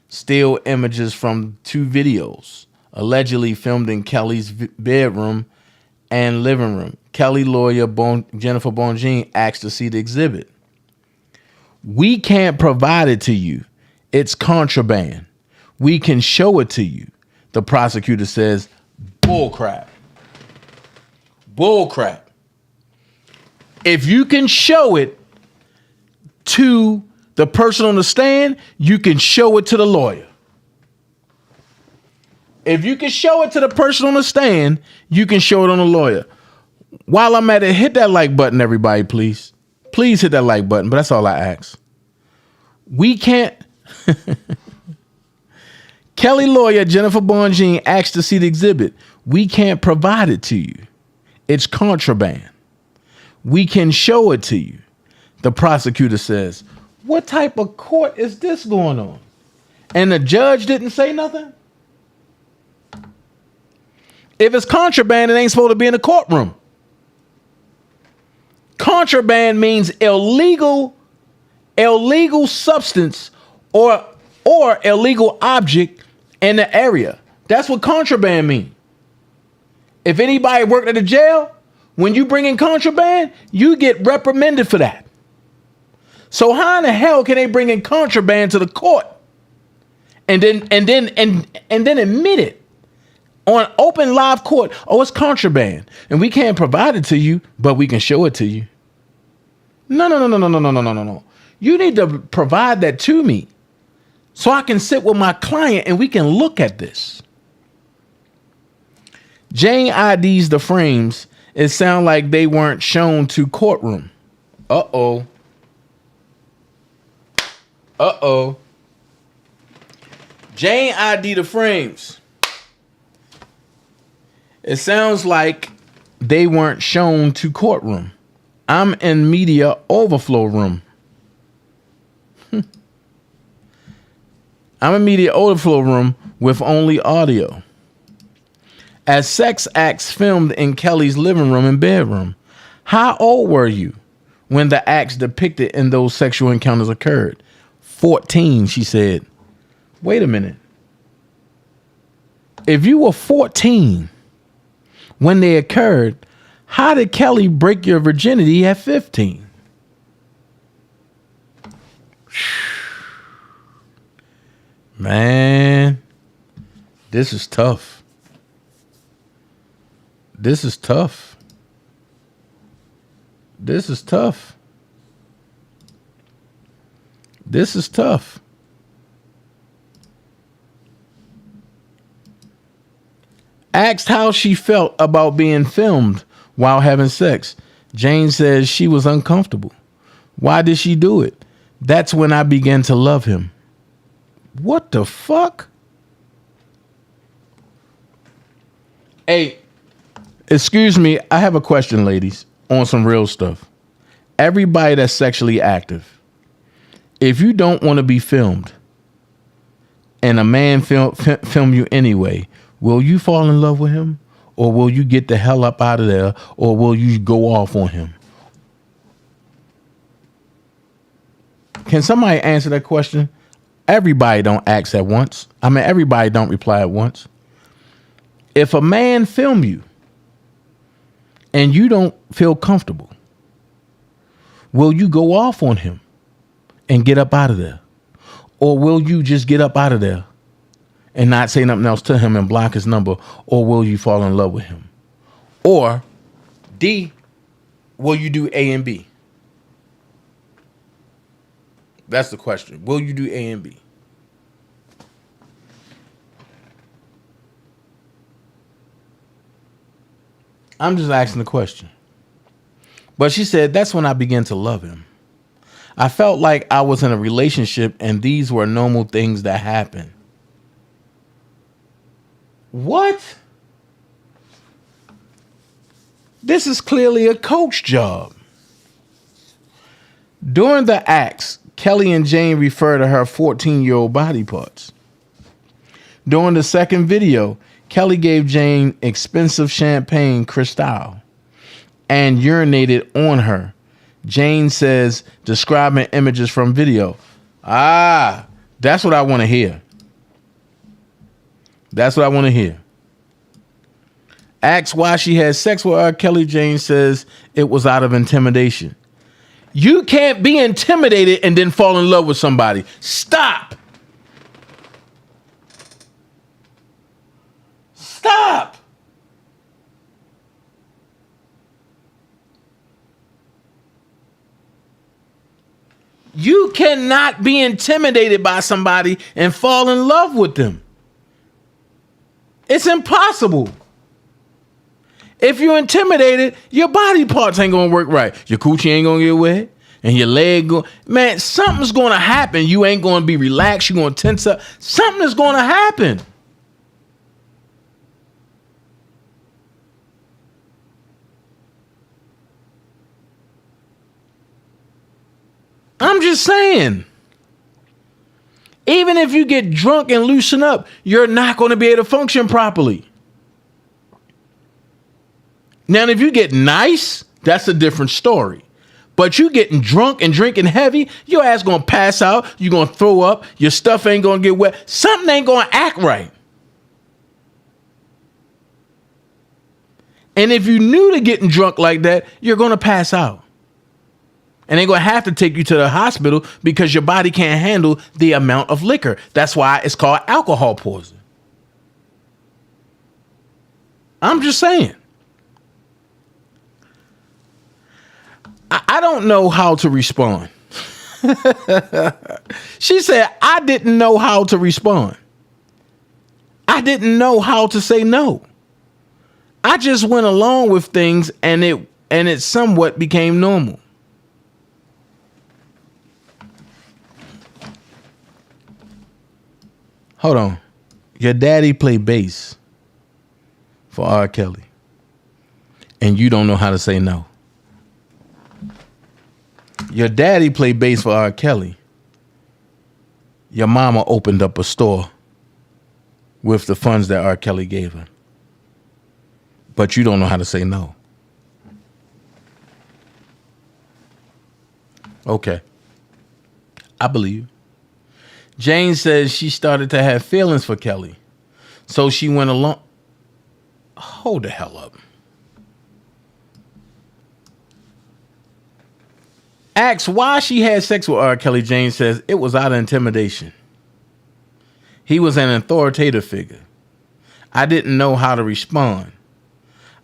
still images from 2 videos, allegedly filmed in Kelly's bedroom and living room. Kelly lawyer Jennifer Bongine asked to see the exhibit. We can't provide it to you. It's contraband. We can show it to you. The prosecutor says, bullcrap. Bullcrap. If you can show it to the person on the stand, you can show it to the lawyer. If you can show it to the person on the stand, you can show it on the lawyer. While I'm at it, hit that like button, everybody, please. Please hit that like button, but that's all I ask. We can't. Kelly lawyer Jennifer Bongine asked to see the exhibit. We can't provide it to you. It's contraband. We can show it to you. The prosecutor says, What type of court is this going on? And the judge didn't say nothing? If it's contraband, it ain't supposed to be in the courtroom. Contraband means illegal substance or illegal object in the area. That's what contraband means. If anybody worked at a jail, when you bring in contraband, you get reprimanded for that. So how in the hell can they bring in contraband to the court and then admit it on open live court? Oh, it's contraband and we can't provide it to you, but we can show it to you. No. You need to provide that to me so I can sit with my client and we can look at this. Jane IDs the frames. It sounds like they weren't shown to courtroom. Uh-oh. Jane ID the frames. It sounds like they weren't shown to courtroom. I'm in media overflow room. I'm in media overflow room with only audio. As sex acts filmed in Kelly's living room and bedroom. How old were you when the acts depicted in those sexual encounters occurred? 14, she said. Wait a minute. If you were 14 when they occurred, how did Kelly break your virginity at 15? Man, this is tough. This is tough. This is tough. This is tough. Asked how she felt about being filmed while having sex. Jane says she was uncomfortable. Why did she do it? That's when I began to love him. What the fuck? Hey, excuse me. I have a question, ladies, on some real stuff. Everybody that's sexually active, if you don't want to be filmed and a man film you anyway, will you fall in love with him? Or will you get the hell up out of there? Or will you go off on him? Can somebody answer that question? Everybody don't ask at once. I mean, everybody don't reply at once. If a man film you and you don't feel comfortable, will you go off on him and get up out of there? Or will you just get up out of there and not say nothing else to him and block his number? Or will you fall in love with him? Or D, will you do A and B? That's the question. Will you do A and B? I'm just asking the question. But she said, that's when I began to love him. I felt like I was in a relationship and these were normal things that happen. What? This is clearly a coach job. During the acts, Kelly and Jane refer to her 14-year-old body parts. During the second video, Kelly gave Jane expensive champagne Cristal and urinated on her. Jane says, describing images from video. Ah, that's what I want to hear. That's what I want to hear. Asked why she had sex with R. Kelly, Jane says it was out of intimidation. You can't be intimidated and then fall in love with somebody. Stop. Stop. You cannot be intimidated by somebody and fall in love with them. It's impossible. If you're intimidated, your body parts ain't gonna work right. Your coochie ain't gonna get wet, and your leg go. Man, something's gonna happen. You ain't gonna be relaxed. You're gonna tense up. Something is gonna happen. I'm I'm just saying. Even if you get drunk and loosen up, you're not going to be able to function properly. Now, if you get nice, that's a different story. But you getting drunk and drinking heavy, your ass going to pass out. You're going to throw up. Your stuff ain't going to get wet. Something ain't going to act right. And if you new to getting drunk like that, you're going to pass out. And they're going to have to take you to the hospital because your body can't handle the amount of liquor. That's why it's called alcohol poisoning. I'm just saying. I don't know how to respond. She said, I didn't know how to respond. I didn't know how to say no. I just went along with things and it somewhat became normal. Hold on. Your daddy played bass for R. Kelly. And you don't know how to say no. Your daddy played bass for R. Kelly. Your mama opened up a store with the funds that R. Kelly gave her. But you don't know how to say no. Okay. I believe. Jane says she started to have feelings for Kelly. So she went along. Hold the hell up. Asks why she had sex with R. Kelly. Jane says it was out of intimidation. He was an authoritative figure. I didn't know how to respond.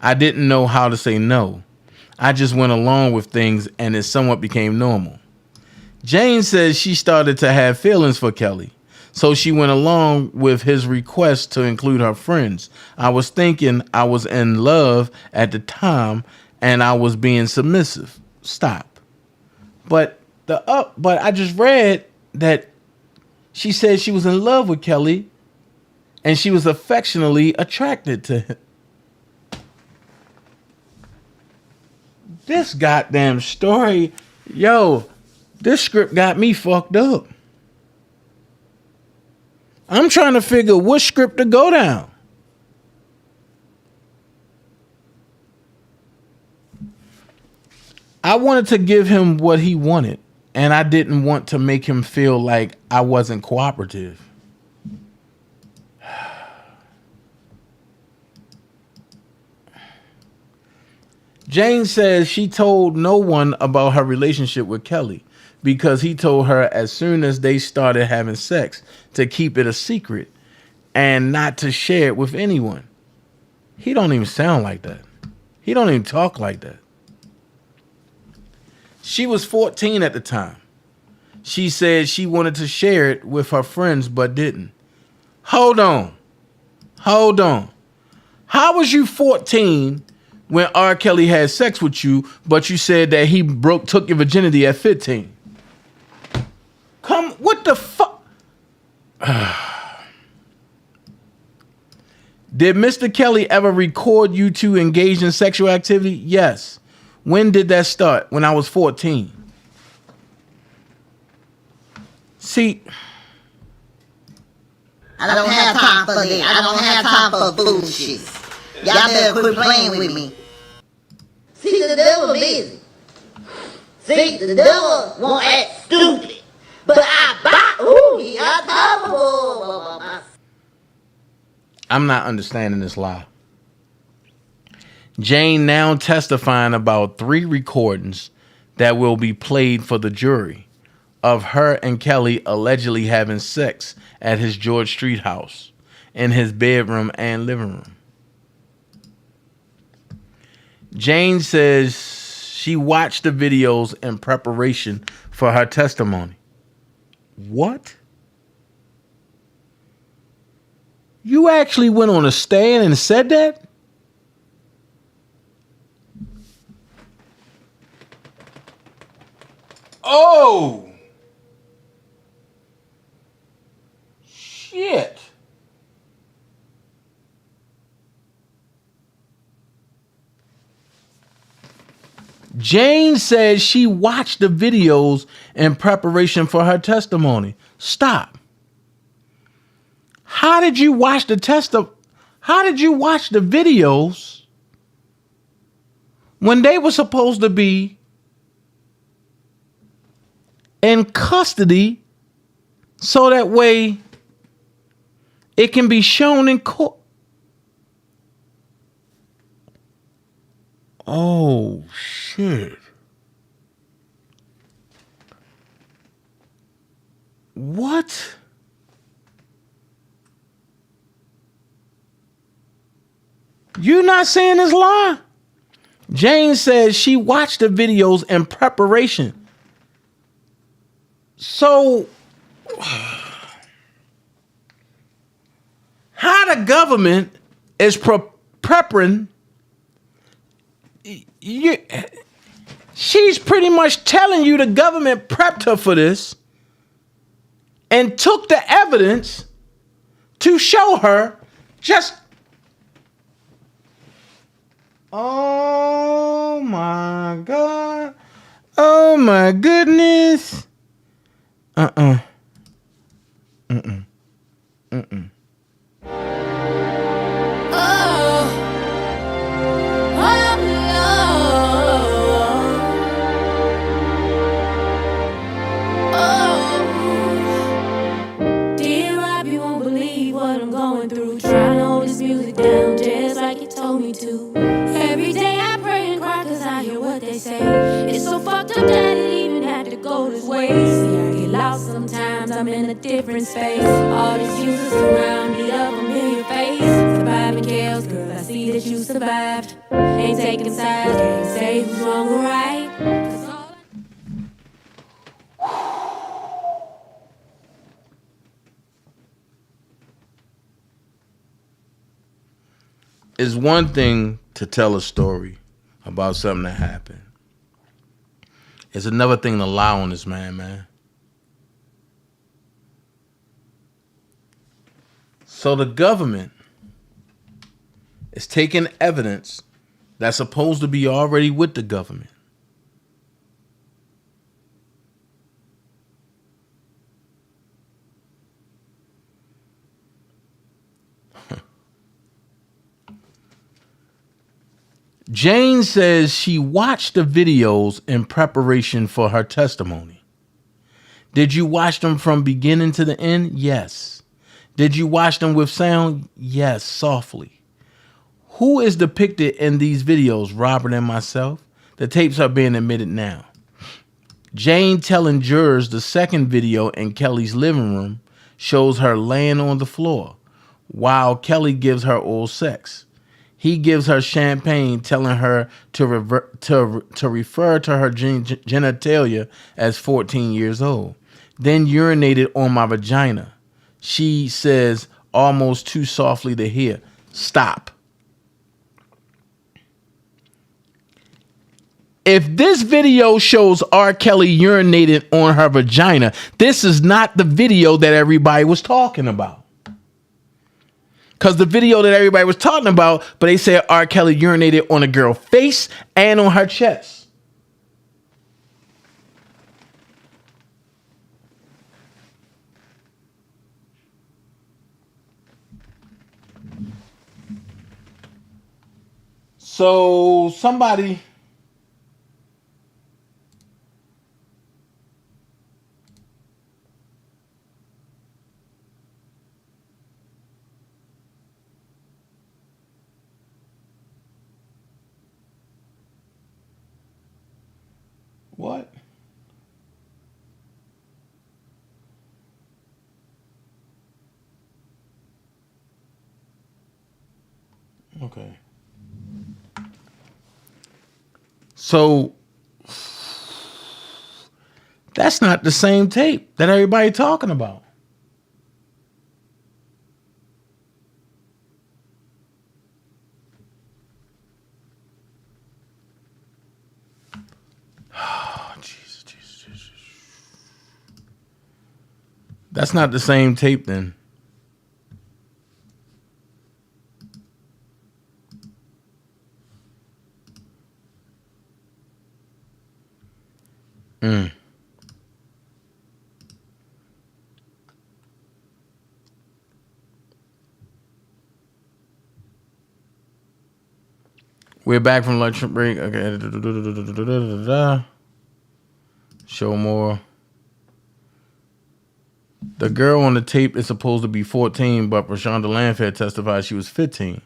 I didn't know how to say no. I just went along with things and it somewhat became normal. Jane says she started to have feelings for Kelly. So she went along with his request to include her friends. I was thinking I was in love at the time and I was being submissive. Stop. But I just read that she said she was in love with Kelly and she was affectionately attracted to him. This goddamn story, this script got me fucked up. I'm trying to figure what script to go down. I wanted to give him what he wanted, and I didn't want to make him feel like I wasn't cooperative. Jane says she told no one about her relationship with Kelly because he told her as soon as they started having sex to keep it a secret and not to share it with anyone. He don't even sound like that. He don't even talk like that. She was 14 at the time. She said she wanted to share it with her friends but didn't. Hold on. How was you 14 when R. Kelly had sex with you, but you said that he took your virginity at 15? What the fuck? Did Mr. Kelly ever record you two engaged in sexual activity? Yes. When did that start? When I was 14. See, I don't have time for that. I don't have time for bullshit. Y'all better quit playing with me. See, the devil busy. See, the devil won't act stupid. But he unstoppable. I'm not understanding this lie. Jane now testifying about 3 recordings that will be played for the jury of her and Kelly allegedly having sex at his George Street house, in his bedroom and living room. Jane says she watched the videos in preparation for her testimony. What? You actually went on a stand and said that? Oh! Shit. Jane says she watched the videos in preparation for her testimony. Stop. How did you watch the videos when they were supposed to be in custody so that way it can be shown in court? Oh, shit. What? You not saying this lie? Jane says she watched the videos in preparation. So, how the government is preparing? She's pretty much telling you the government prepped her for this and took the evidence to show her just. Oh my God. Oh my goodness. Mm-mm. Dear Rob, you won't believe what I'm going through. Trying to hold this music down just like you told me to. Every day I pray and cry cause I hear what they say. It's so fucked up that it even had to go this way. See, I get lost sometimes, I'm in a different space. All these users around me up, I'm in your face. Surviving chaos, girl, I see that you survived. Ain't taking sides, can't say who's wrong or right. Cause all It's one thing to tell a story about something that happened. It's another thing to lie on this man. So the government is taking evidence that's supposed to be already with the government. Jane says she watched the videos in preparation for her testimony. Did you watch them from beginning to the end? Yes. Did you watch them with sound? Yes, softly. Who is depicted in these videos? Robert and myself. The tapes are being admitted now. Jane telling jurors the second video in Kelly's living room shows her laying on the floor while Kelly gives her oral sex. He gives her champagne, telling her to refer to her genitalia as 14 years old. Then urinated on my vagina. She says almost too softly to hear. Stop. If this video shows R. Kelly urinated on her vagina, this is not the video that everybody was talking about. Because the video that everybody was talking about, but they said R. Kelly urinated on a girl's face and on her chest. So somebody what? Okay. So that's not the same tape that everybody talking about. Oh, Jesus. That's not the same tape then. We're back from lunch break. Okay. Show more. The girl on the tape is supposed to be 14, but Rashonda Landfair testified she was 15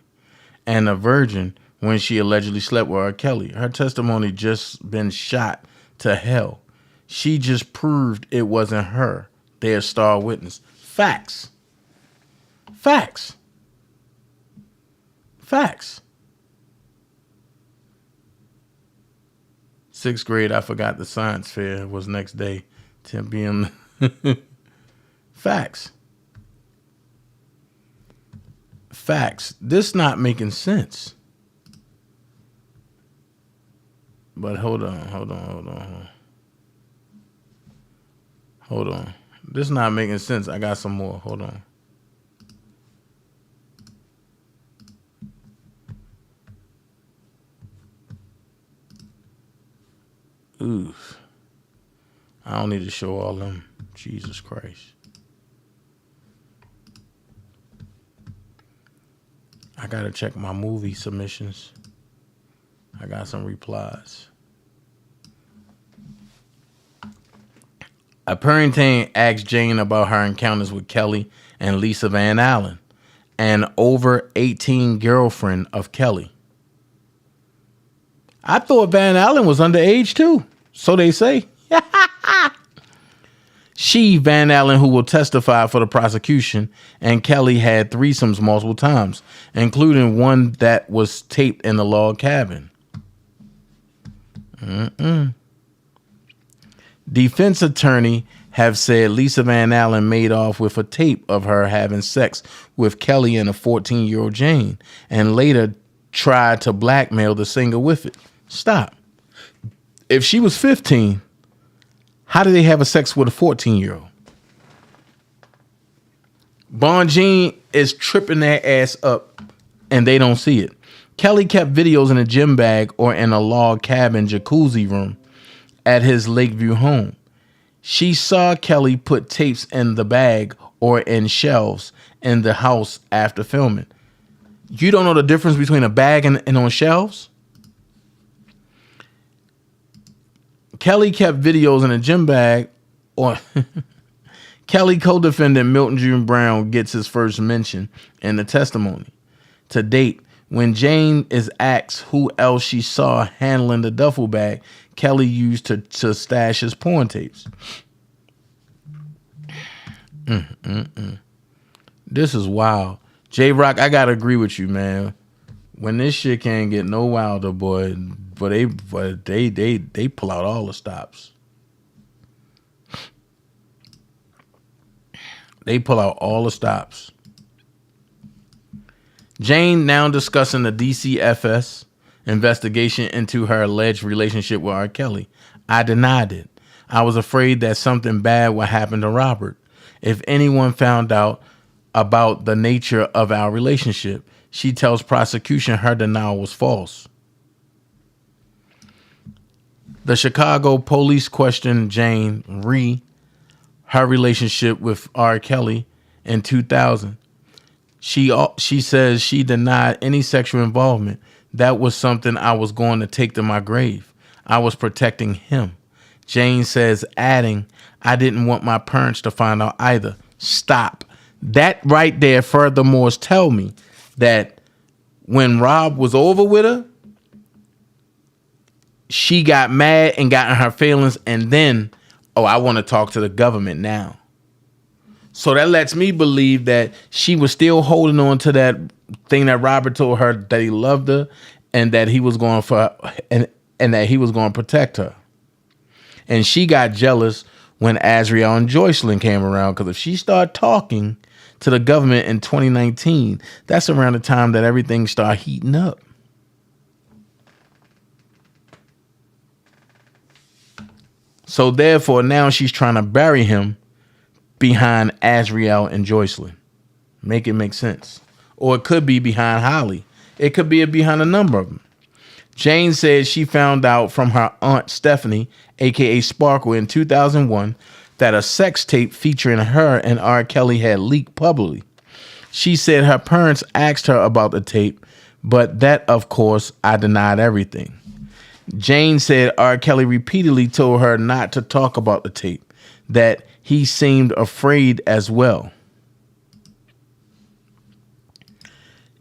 and a virgin when she allegedly slept with R. Kelly. Her testimony just been shot to hell. She just proved it wasn't her, their star witness. Facts. Facts. Facts. 6th grade, I forgot the science fair was next day, 10 p.m. Facts. Facts. This not making sense. But hold on. This not making sense. I got some more. Hold on. Oof. I don't need to show all them. Jesus Christ. I gotta check my movie submissions. I got some replies. A Parentine asked Jane about her encounters with Kelly and Lisa Van Allen, an over 18 girlfriend of Kelly. I thought Van Allen was underage too. So they say. She, Van Allen, who will testify for the prosecution, and Kelly had threesomes multiple times, including one that was taped in the log cabin. Defense attorney have said Lisa Van Allen made off with a tape of her having sex with Kelly and a 14-year-old Jane, and later tried to blackmail the singer with it. Stop. If she was 15, how did they have a sex with a 14-year-old? Bonjean is tripping their ass up, and they don't see it. Kelly kept videos in a gym bag or in a log cabin jacuzzi room at his Lakeview home. She saw Kelly put tapes in the bag or in shelves in the house after filming. You don't know the difference between a bag and on shelves? Kelly kept videos in a gym bag, or Kelly co-defendant Milton June Brown gets his first mention in the testimony. To date, when Jane is asked who else she saw handling the duffel bag Kelly used to stash his porn tapes. This is wild. J-Rock, I gotta agree with you, man. When this shit can't get no wilder, boy, but they pull out all the stops. They pull out all the stops. Jane now discussing the DCFS investigation into her alleged relationship with R. Kelly. I denied it. I was afraid that something bad would happen to Robert if anyone found out about the nature of our relationship. She tells prosecution her denial was false. The Chicago police questioned Jane her relationship with R. Kelly in 2000. She says she denied any sexual involvement. That was something I was going to take to my grave. I was protecting him. Jane says, adding, I didn't want my parents to find out either. Stop. That right there furthermore tell me that when Rob was over with her, she got mad and got in her feelings, and then, I want to talk to the government now. So that lets me believe that she was still holding on to that thing that Robert told her, that he loved her and that he was going for and that he was going to protect her. And she got jealous when Azriel and Joycelyn came around, because if she started talking to the government in 2019, that's around the time that everything started heating up. So therefore, now she's trying to bury him behind Azriel and Joycelyn. Make it make sense. Or it could be behind Holly. It could be behind a number of them. Jane says she found out from her aunt Stephanie, a.k.a. Sparkle, in 2001, that a sex tape featuring her and R. Kelly had leaked publicly. She said her parents asked her about the tape, But that, of course, I denied everything. Jane said R. Kelly repeatedly told her not to talk about the tape, that he seemed afraid as well.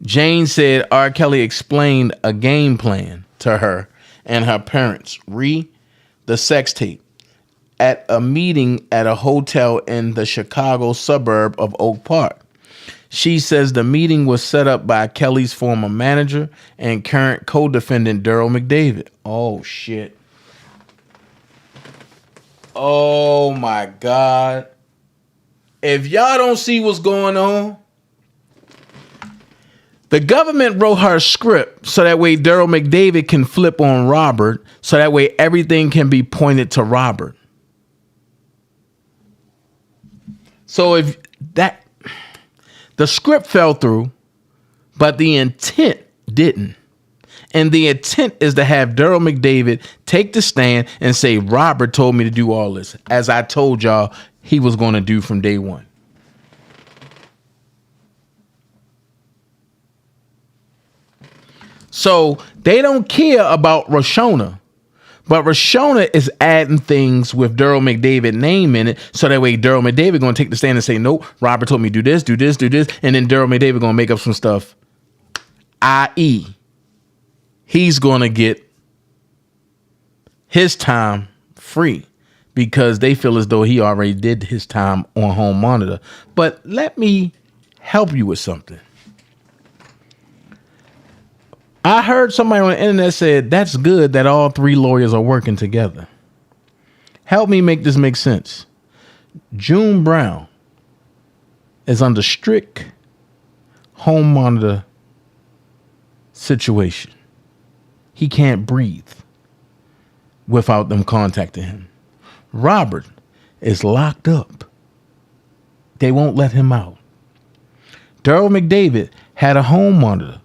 Jane said R. Kelly explained a game plan to her and her parents, the sex tape, at a meeting at a hotel in the Chicago suburb of Oak Park. She says the meeting was set up by Kelly's former manager and current co-defendant Daryl McDavid. Oh, shit. Oh, my God. If y'all don't see what's going on, the government wrote her a script so that way Daryl McDavid can flip on Robert, so that way everything can be pointed to Robert. So if that... The script fell through, but the intent didn't. And the intent is to have Daryl McDavid take the stand and say, Robert told me to do all this, as I told y'all he was going to do from day one. So they don't care about Roshona. But Roshona is adding things with Daryl McDavid's name in it, so that way Daryl McDavid going to take the stand and say, nope, Robert told me do this, do this, do this, and then Daryl McDavid going to make up some stuff, i.e., he's going to get his time free because they feel as though he already did his time on home monitor. But let me help you with something. I heard somebody on the internet said that's good that all three lawyers are working together. Help me make this make sense. June Brown is under strict home monitor situation. He can't breathe without them contacting him. Robert is locked up. They won't let him out. Daryl McDavid had a home monitor.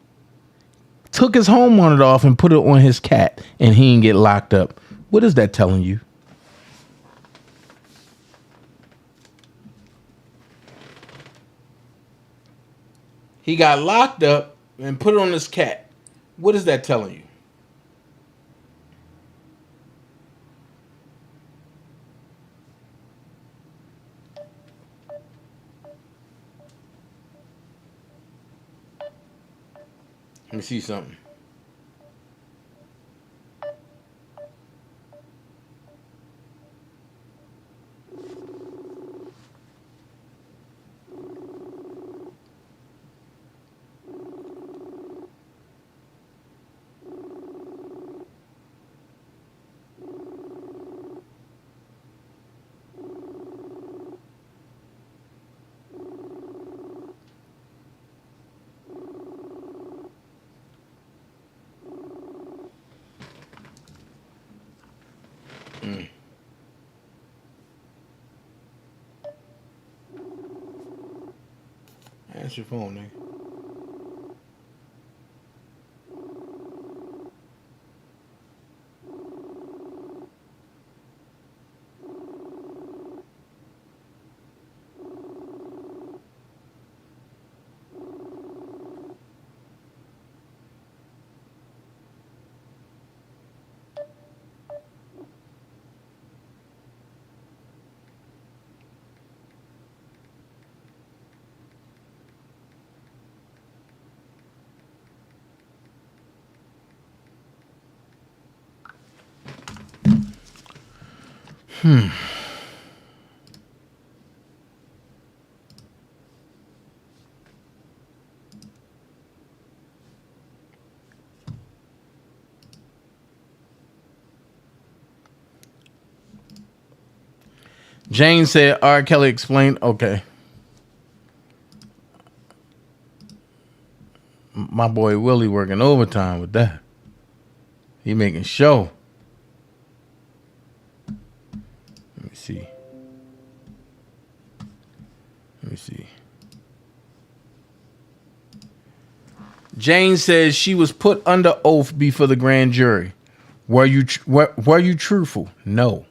Took his home monitor off and put it on his cat, and he didn't get locked up. What is that telling you? He got locked up and put it on his cat. What is that telling you? Let me see something. Answer your phone, nigga. Jane said R. Kelly explained, okay. My boy Willie working overtime with that. He making show. Let me see. Jane says she was put under oath before the grand jury. Were you truthful? No.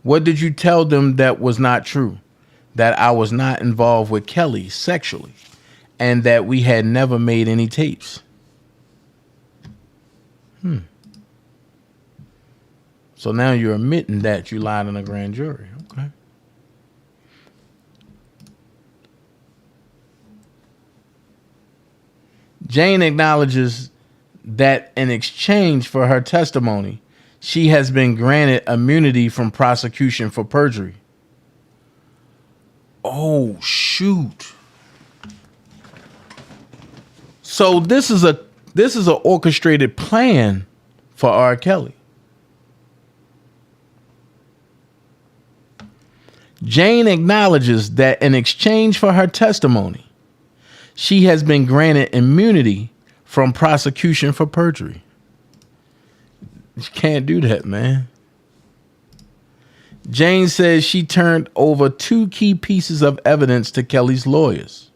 What did you tell them that was not true? That I was not involved with Kelly sexually and that we had never made any tapes. So now you're admitting that you lied in a grand jury. Okay. Jane acknowledges that in exchange for her testimony, she has been granted immunity from prosecution for perjury. Oh, shoot. So this is an orchestrated plan for R. Kelly. Jane acknowledges that in exchange for her testimony, she has been granted immunity from prosecution for perjury. You can't do that, man. Jane says she turned over 2 key pieces of evidence to Kelly's lawyers.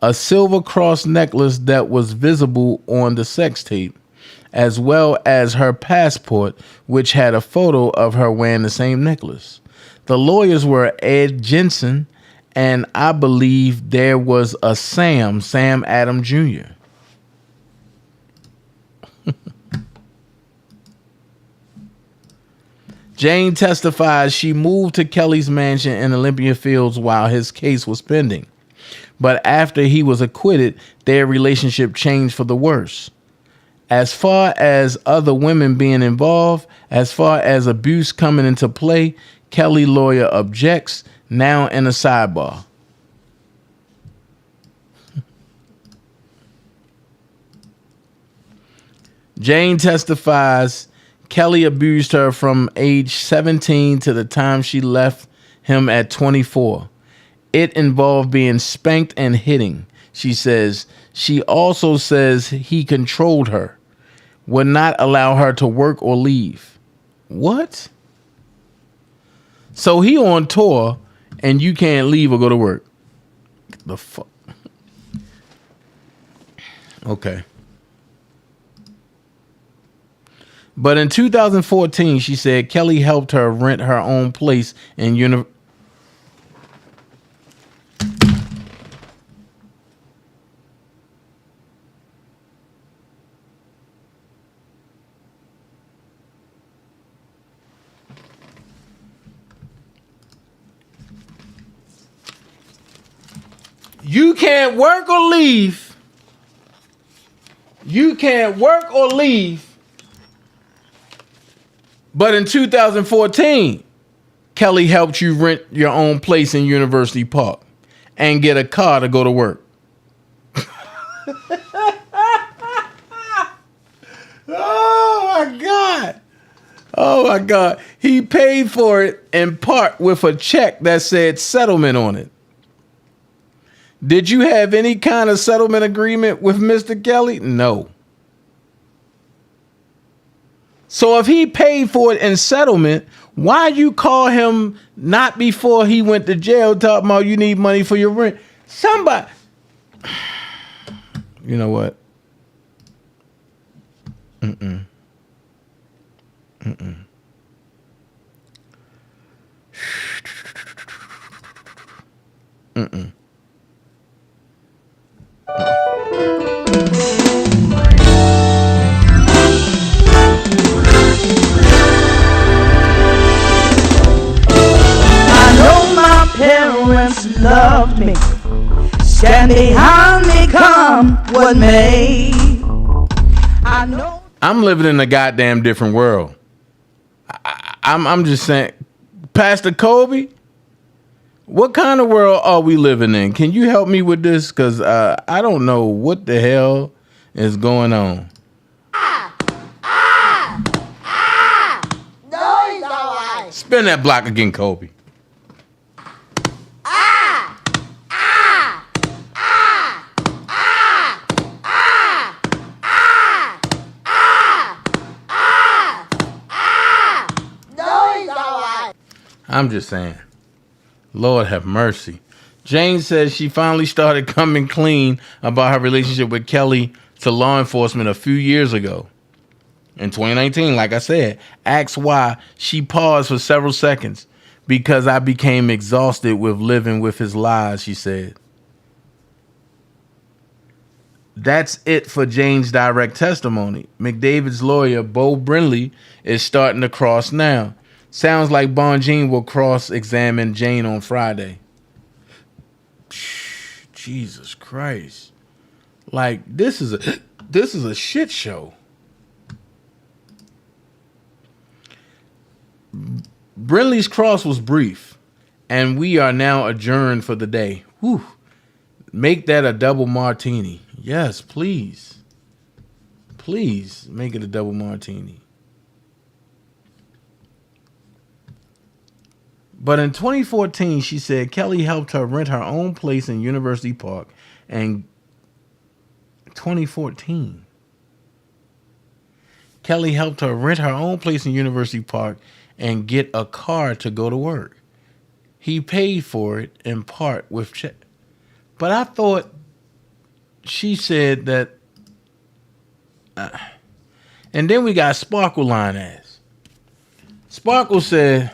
A silver cross necklace that was visible on the sex tape, as well as her passport, which had a photo of her wearing the same necklace. The lawyers were Ed Jensen, and I believe there was a Sam Adam Jr. Jane testifies she moved to Kelly's mansion in Olympia Fields while his case was pending. But after he was acquitted, their relationship changed for the worse. As far as other women being involved, as far as abuse coming into play, Kelly lawyer objects, now in a sidebar. Jane testifies Kelly abused her from age 17 to the time she left him at 24. It involved being spanked and hitting. She says she also says he controlled her, would not allow her to work or leave. What? So he on tour and you can't leave or go to work. The fuck? Okay. But in 2014, she said Kelly helped her rent her own place in You can't work or leave. You can't work or leave. But in 2014, Kelly helped you rent your own place in University Park and get a car to go to work. Oh my God. Oh my God. He paid for it in part with a check that said settlement on it. Did you have any kind of settlement agreement with Mr. Kelly? No. So if he paid for it in settlement, why you call him not before he went to jail talking about you need money for your rent? Somebody. You know what? Mm-mm. Parents loved me, stand behind me, come what may. I know I'm living in a goddamn different world. I'm just saying, Pastor Kobe, what kind of world are we living in? Can you help me with this? Because I don't know what the hell is going on. No, he's all right. Spin that block again, Kobe. I'm just saying, Lord have mercy. Jane says she finally started coming clean about her relationship with Kelly to law enforcement a few years ago. In 2019, like I said, asked why, she paused for several seconds. Because I became exhausted with living with his lies, she said. That's it for Jane's direct testimony. McDavid's lawyer, Bo Brinley, is starting to cross now. Sounds like Bonjean will cross-examine Jane on Friday. Jesus Christ. Like, this is a shit show. Brinley's cross was brief, and we are now adjourned for the day. Whew. Make that a double martini. Yes, please. Please make it a double martini. But in 2014, she said Kelly helped her rent her own place in University Park. And 2014, Kelly helped her rent her own place in University Park and get a car to go to work. He paid for it in part with check. But I thought she said that. And then we got Sparkle line ass. Sparkle said,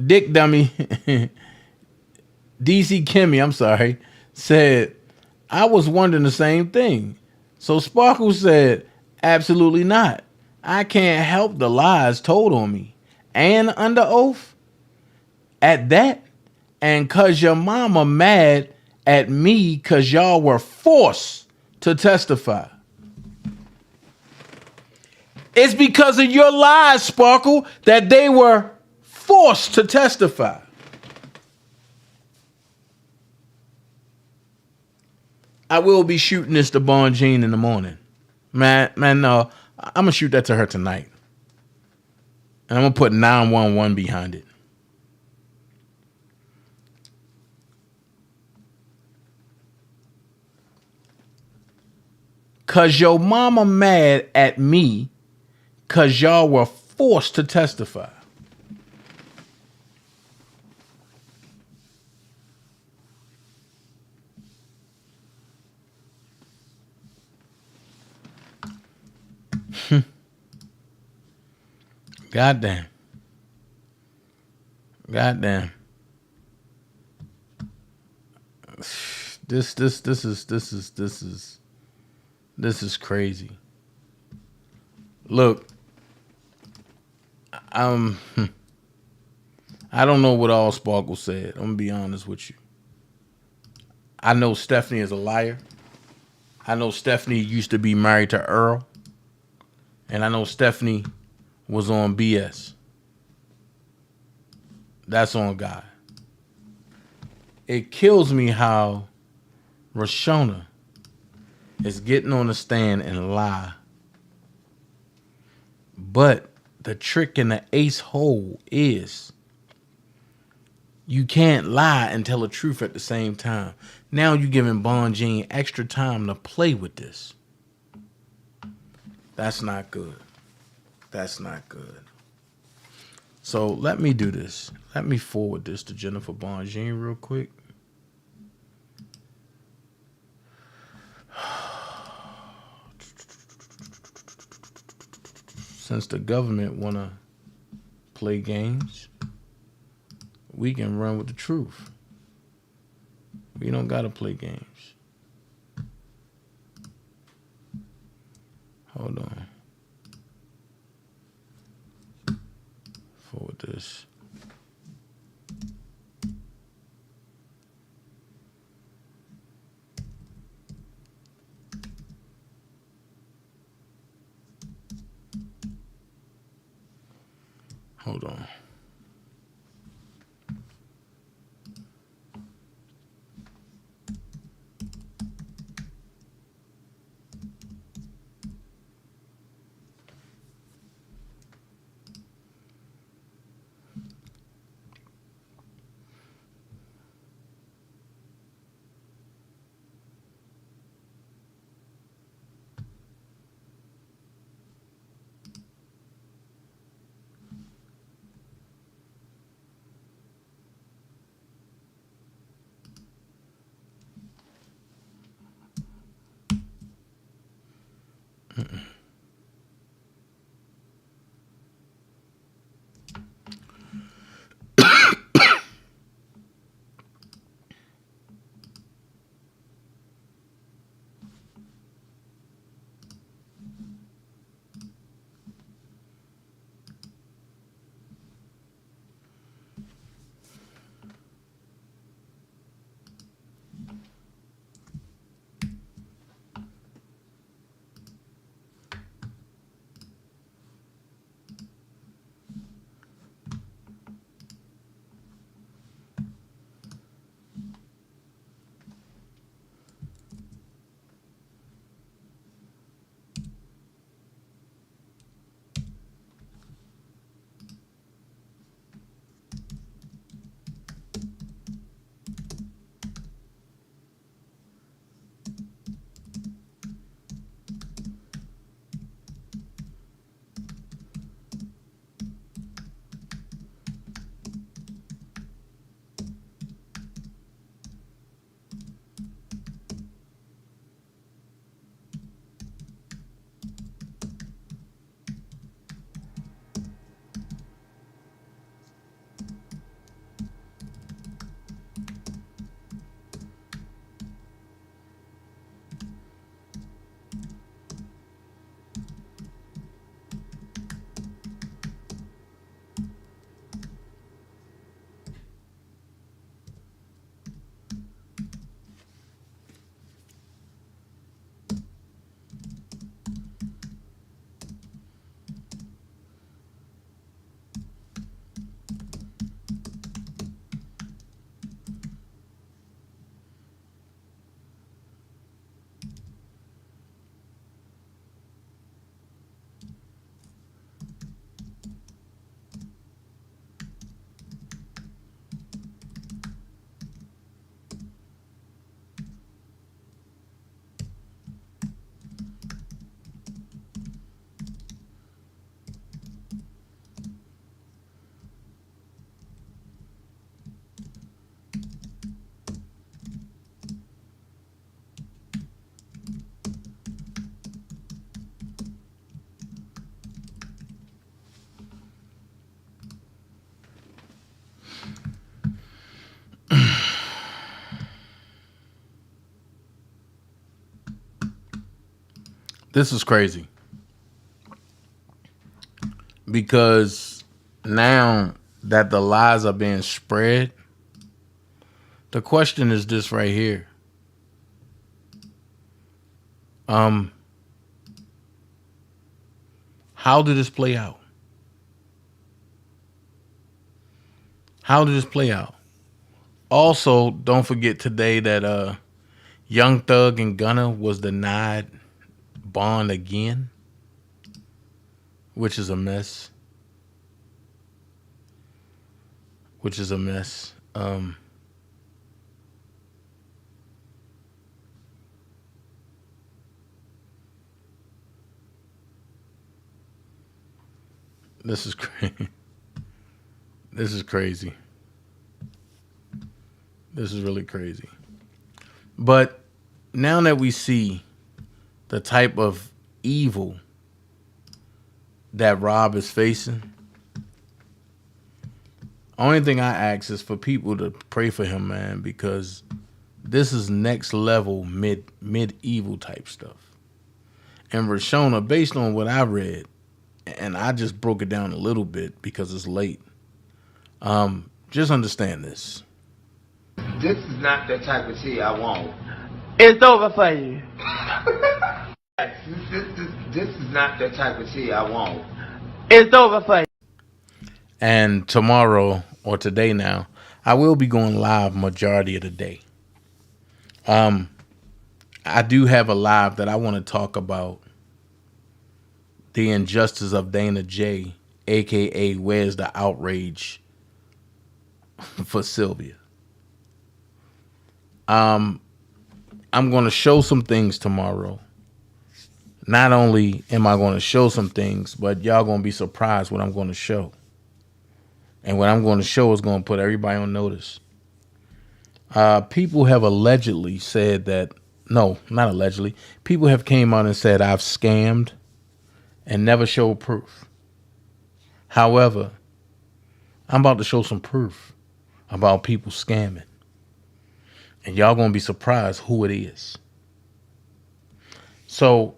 Dick Dummy, DC Kimmy, I'm sorry, said, I was wondering the same thing. So Sparkle said, absolutely not. I can't help the lies told on me. And under oath at that. And cause your mama mad at me cause y'all were forced to testify. It's because of your lies, Sparkle, that they were forced to testify. I will be shooting this to Bonjean in the morning. Man, no. I'm going to shoot that to her tonight. And I'm going to put 911 behind it. Cause your mama mad at me cause y'all were forced to testify. Goddamn. This is crazy. Look, I don't know what all Sparkle said. I'm gonna be honest with you. I know Stephanie is a liar. I know Stephanie used to be married to Earl. And I know Stephanie was on BS. That's on God. It kills me how Rashona is getting on the stand and lie. But the trick in the ace hole is you can't lie and tell the truth at the same time. Now you're giving Bonjean extra time to play with this. That's not good. That's not good. So let me do this. Let me forward this to Jennifer Bonjean real quick. Since the government want to play games, we can run with the truth. We don't got to play games. Hold on. Forward this. Hold on. This is crazy. Because now that the lies are being spread, the question is this right here. How did this play out? How did this play out? Also, don't forget today that Young Thug and Gunna was denied bond again, which is a mess. This is crazy. This is crazy. This is really crazy. But now that we see the type of evil that Rob is facing, only thing I ask is for people to pray for him, man, because this is next level medieval type stuff. And Rashona, based on what I read, and I just broke it down a little bit because it's late. Just understand this. This is not the type of tea I want. It's over for you. This is not the type of tea I want. It's over for you. And tomorrow or today now, I will be going live majority of the day. I do have a live that I want to talk about the injustice of DanaJay, a.k.a. where's the outrage for Sylvia. I'm going to show some things tomorrow. Not only am I going to show some things, but y'all going to be surprised what I'm going to show. And what I'm going to show is going to put everybody on notice. People have allegedly said that, no, not allegedly. People have came out and said I've scammed and never showed proof. However, I'm about to show some proof about people scamming. And y'all going to be surprised who it is. So,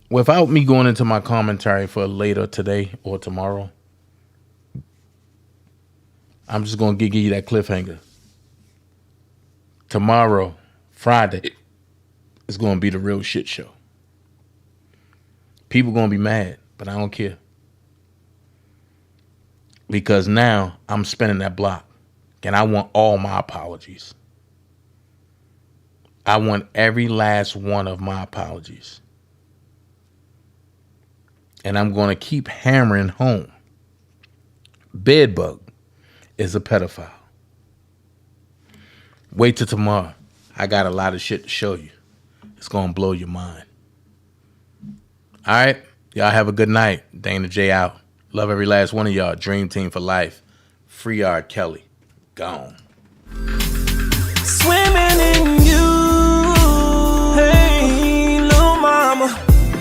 without me going into my commentary for later today or tomorrow, I'm just going to give you that cliffhanger. Tomorrow, Friday, is going to be the real shit show. People going to be mad, but I don't care. Because now I'm spinning that block. And I want all my apologies. I want every last one of my apologies. And I'm going to keep hammering home. Bedbug is a pedophile. Wait till tomorrow. I got a lot of shit to show you. It's going to blow your mind. All right. Y'all have a good night. DanaJay out. Love every last one of y'all. Dream team for life. Free R. Kelly. Gone. Swimming in you. Hey, little mama.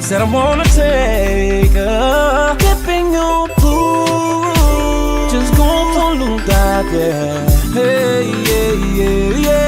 Said I wanna take a dip in your pool. Just go for a little dive there. Hey, yeah, yeah, yeah.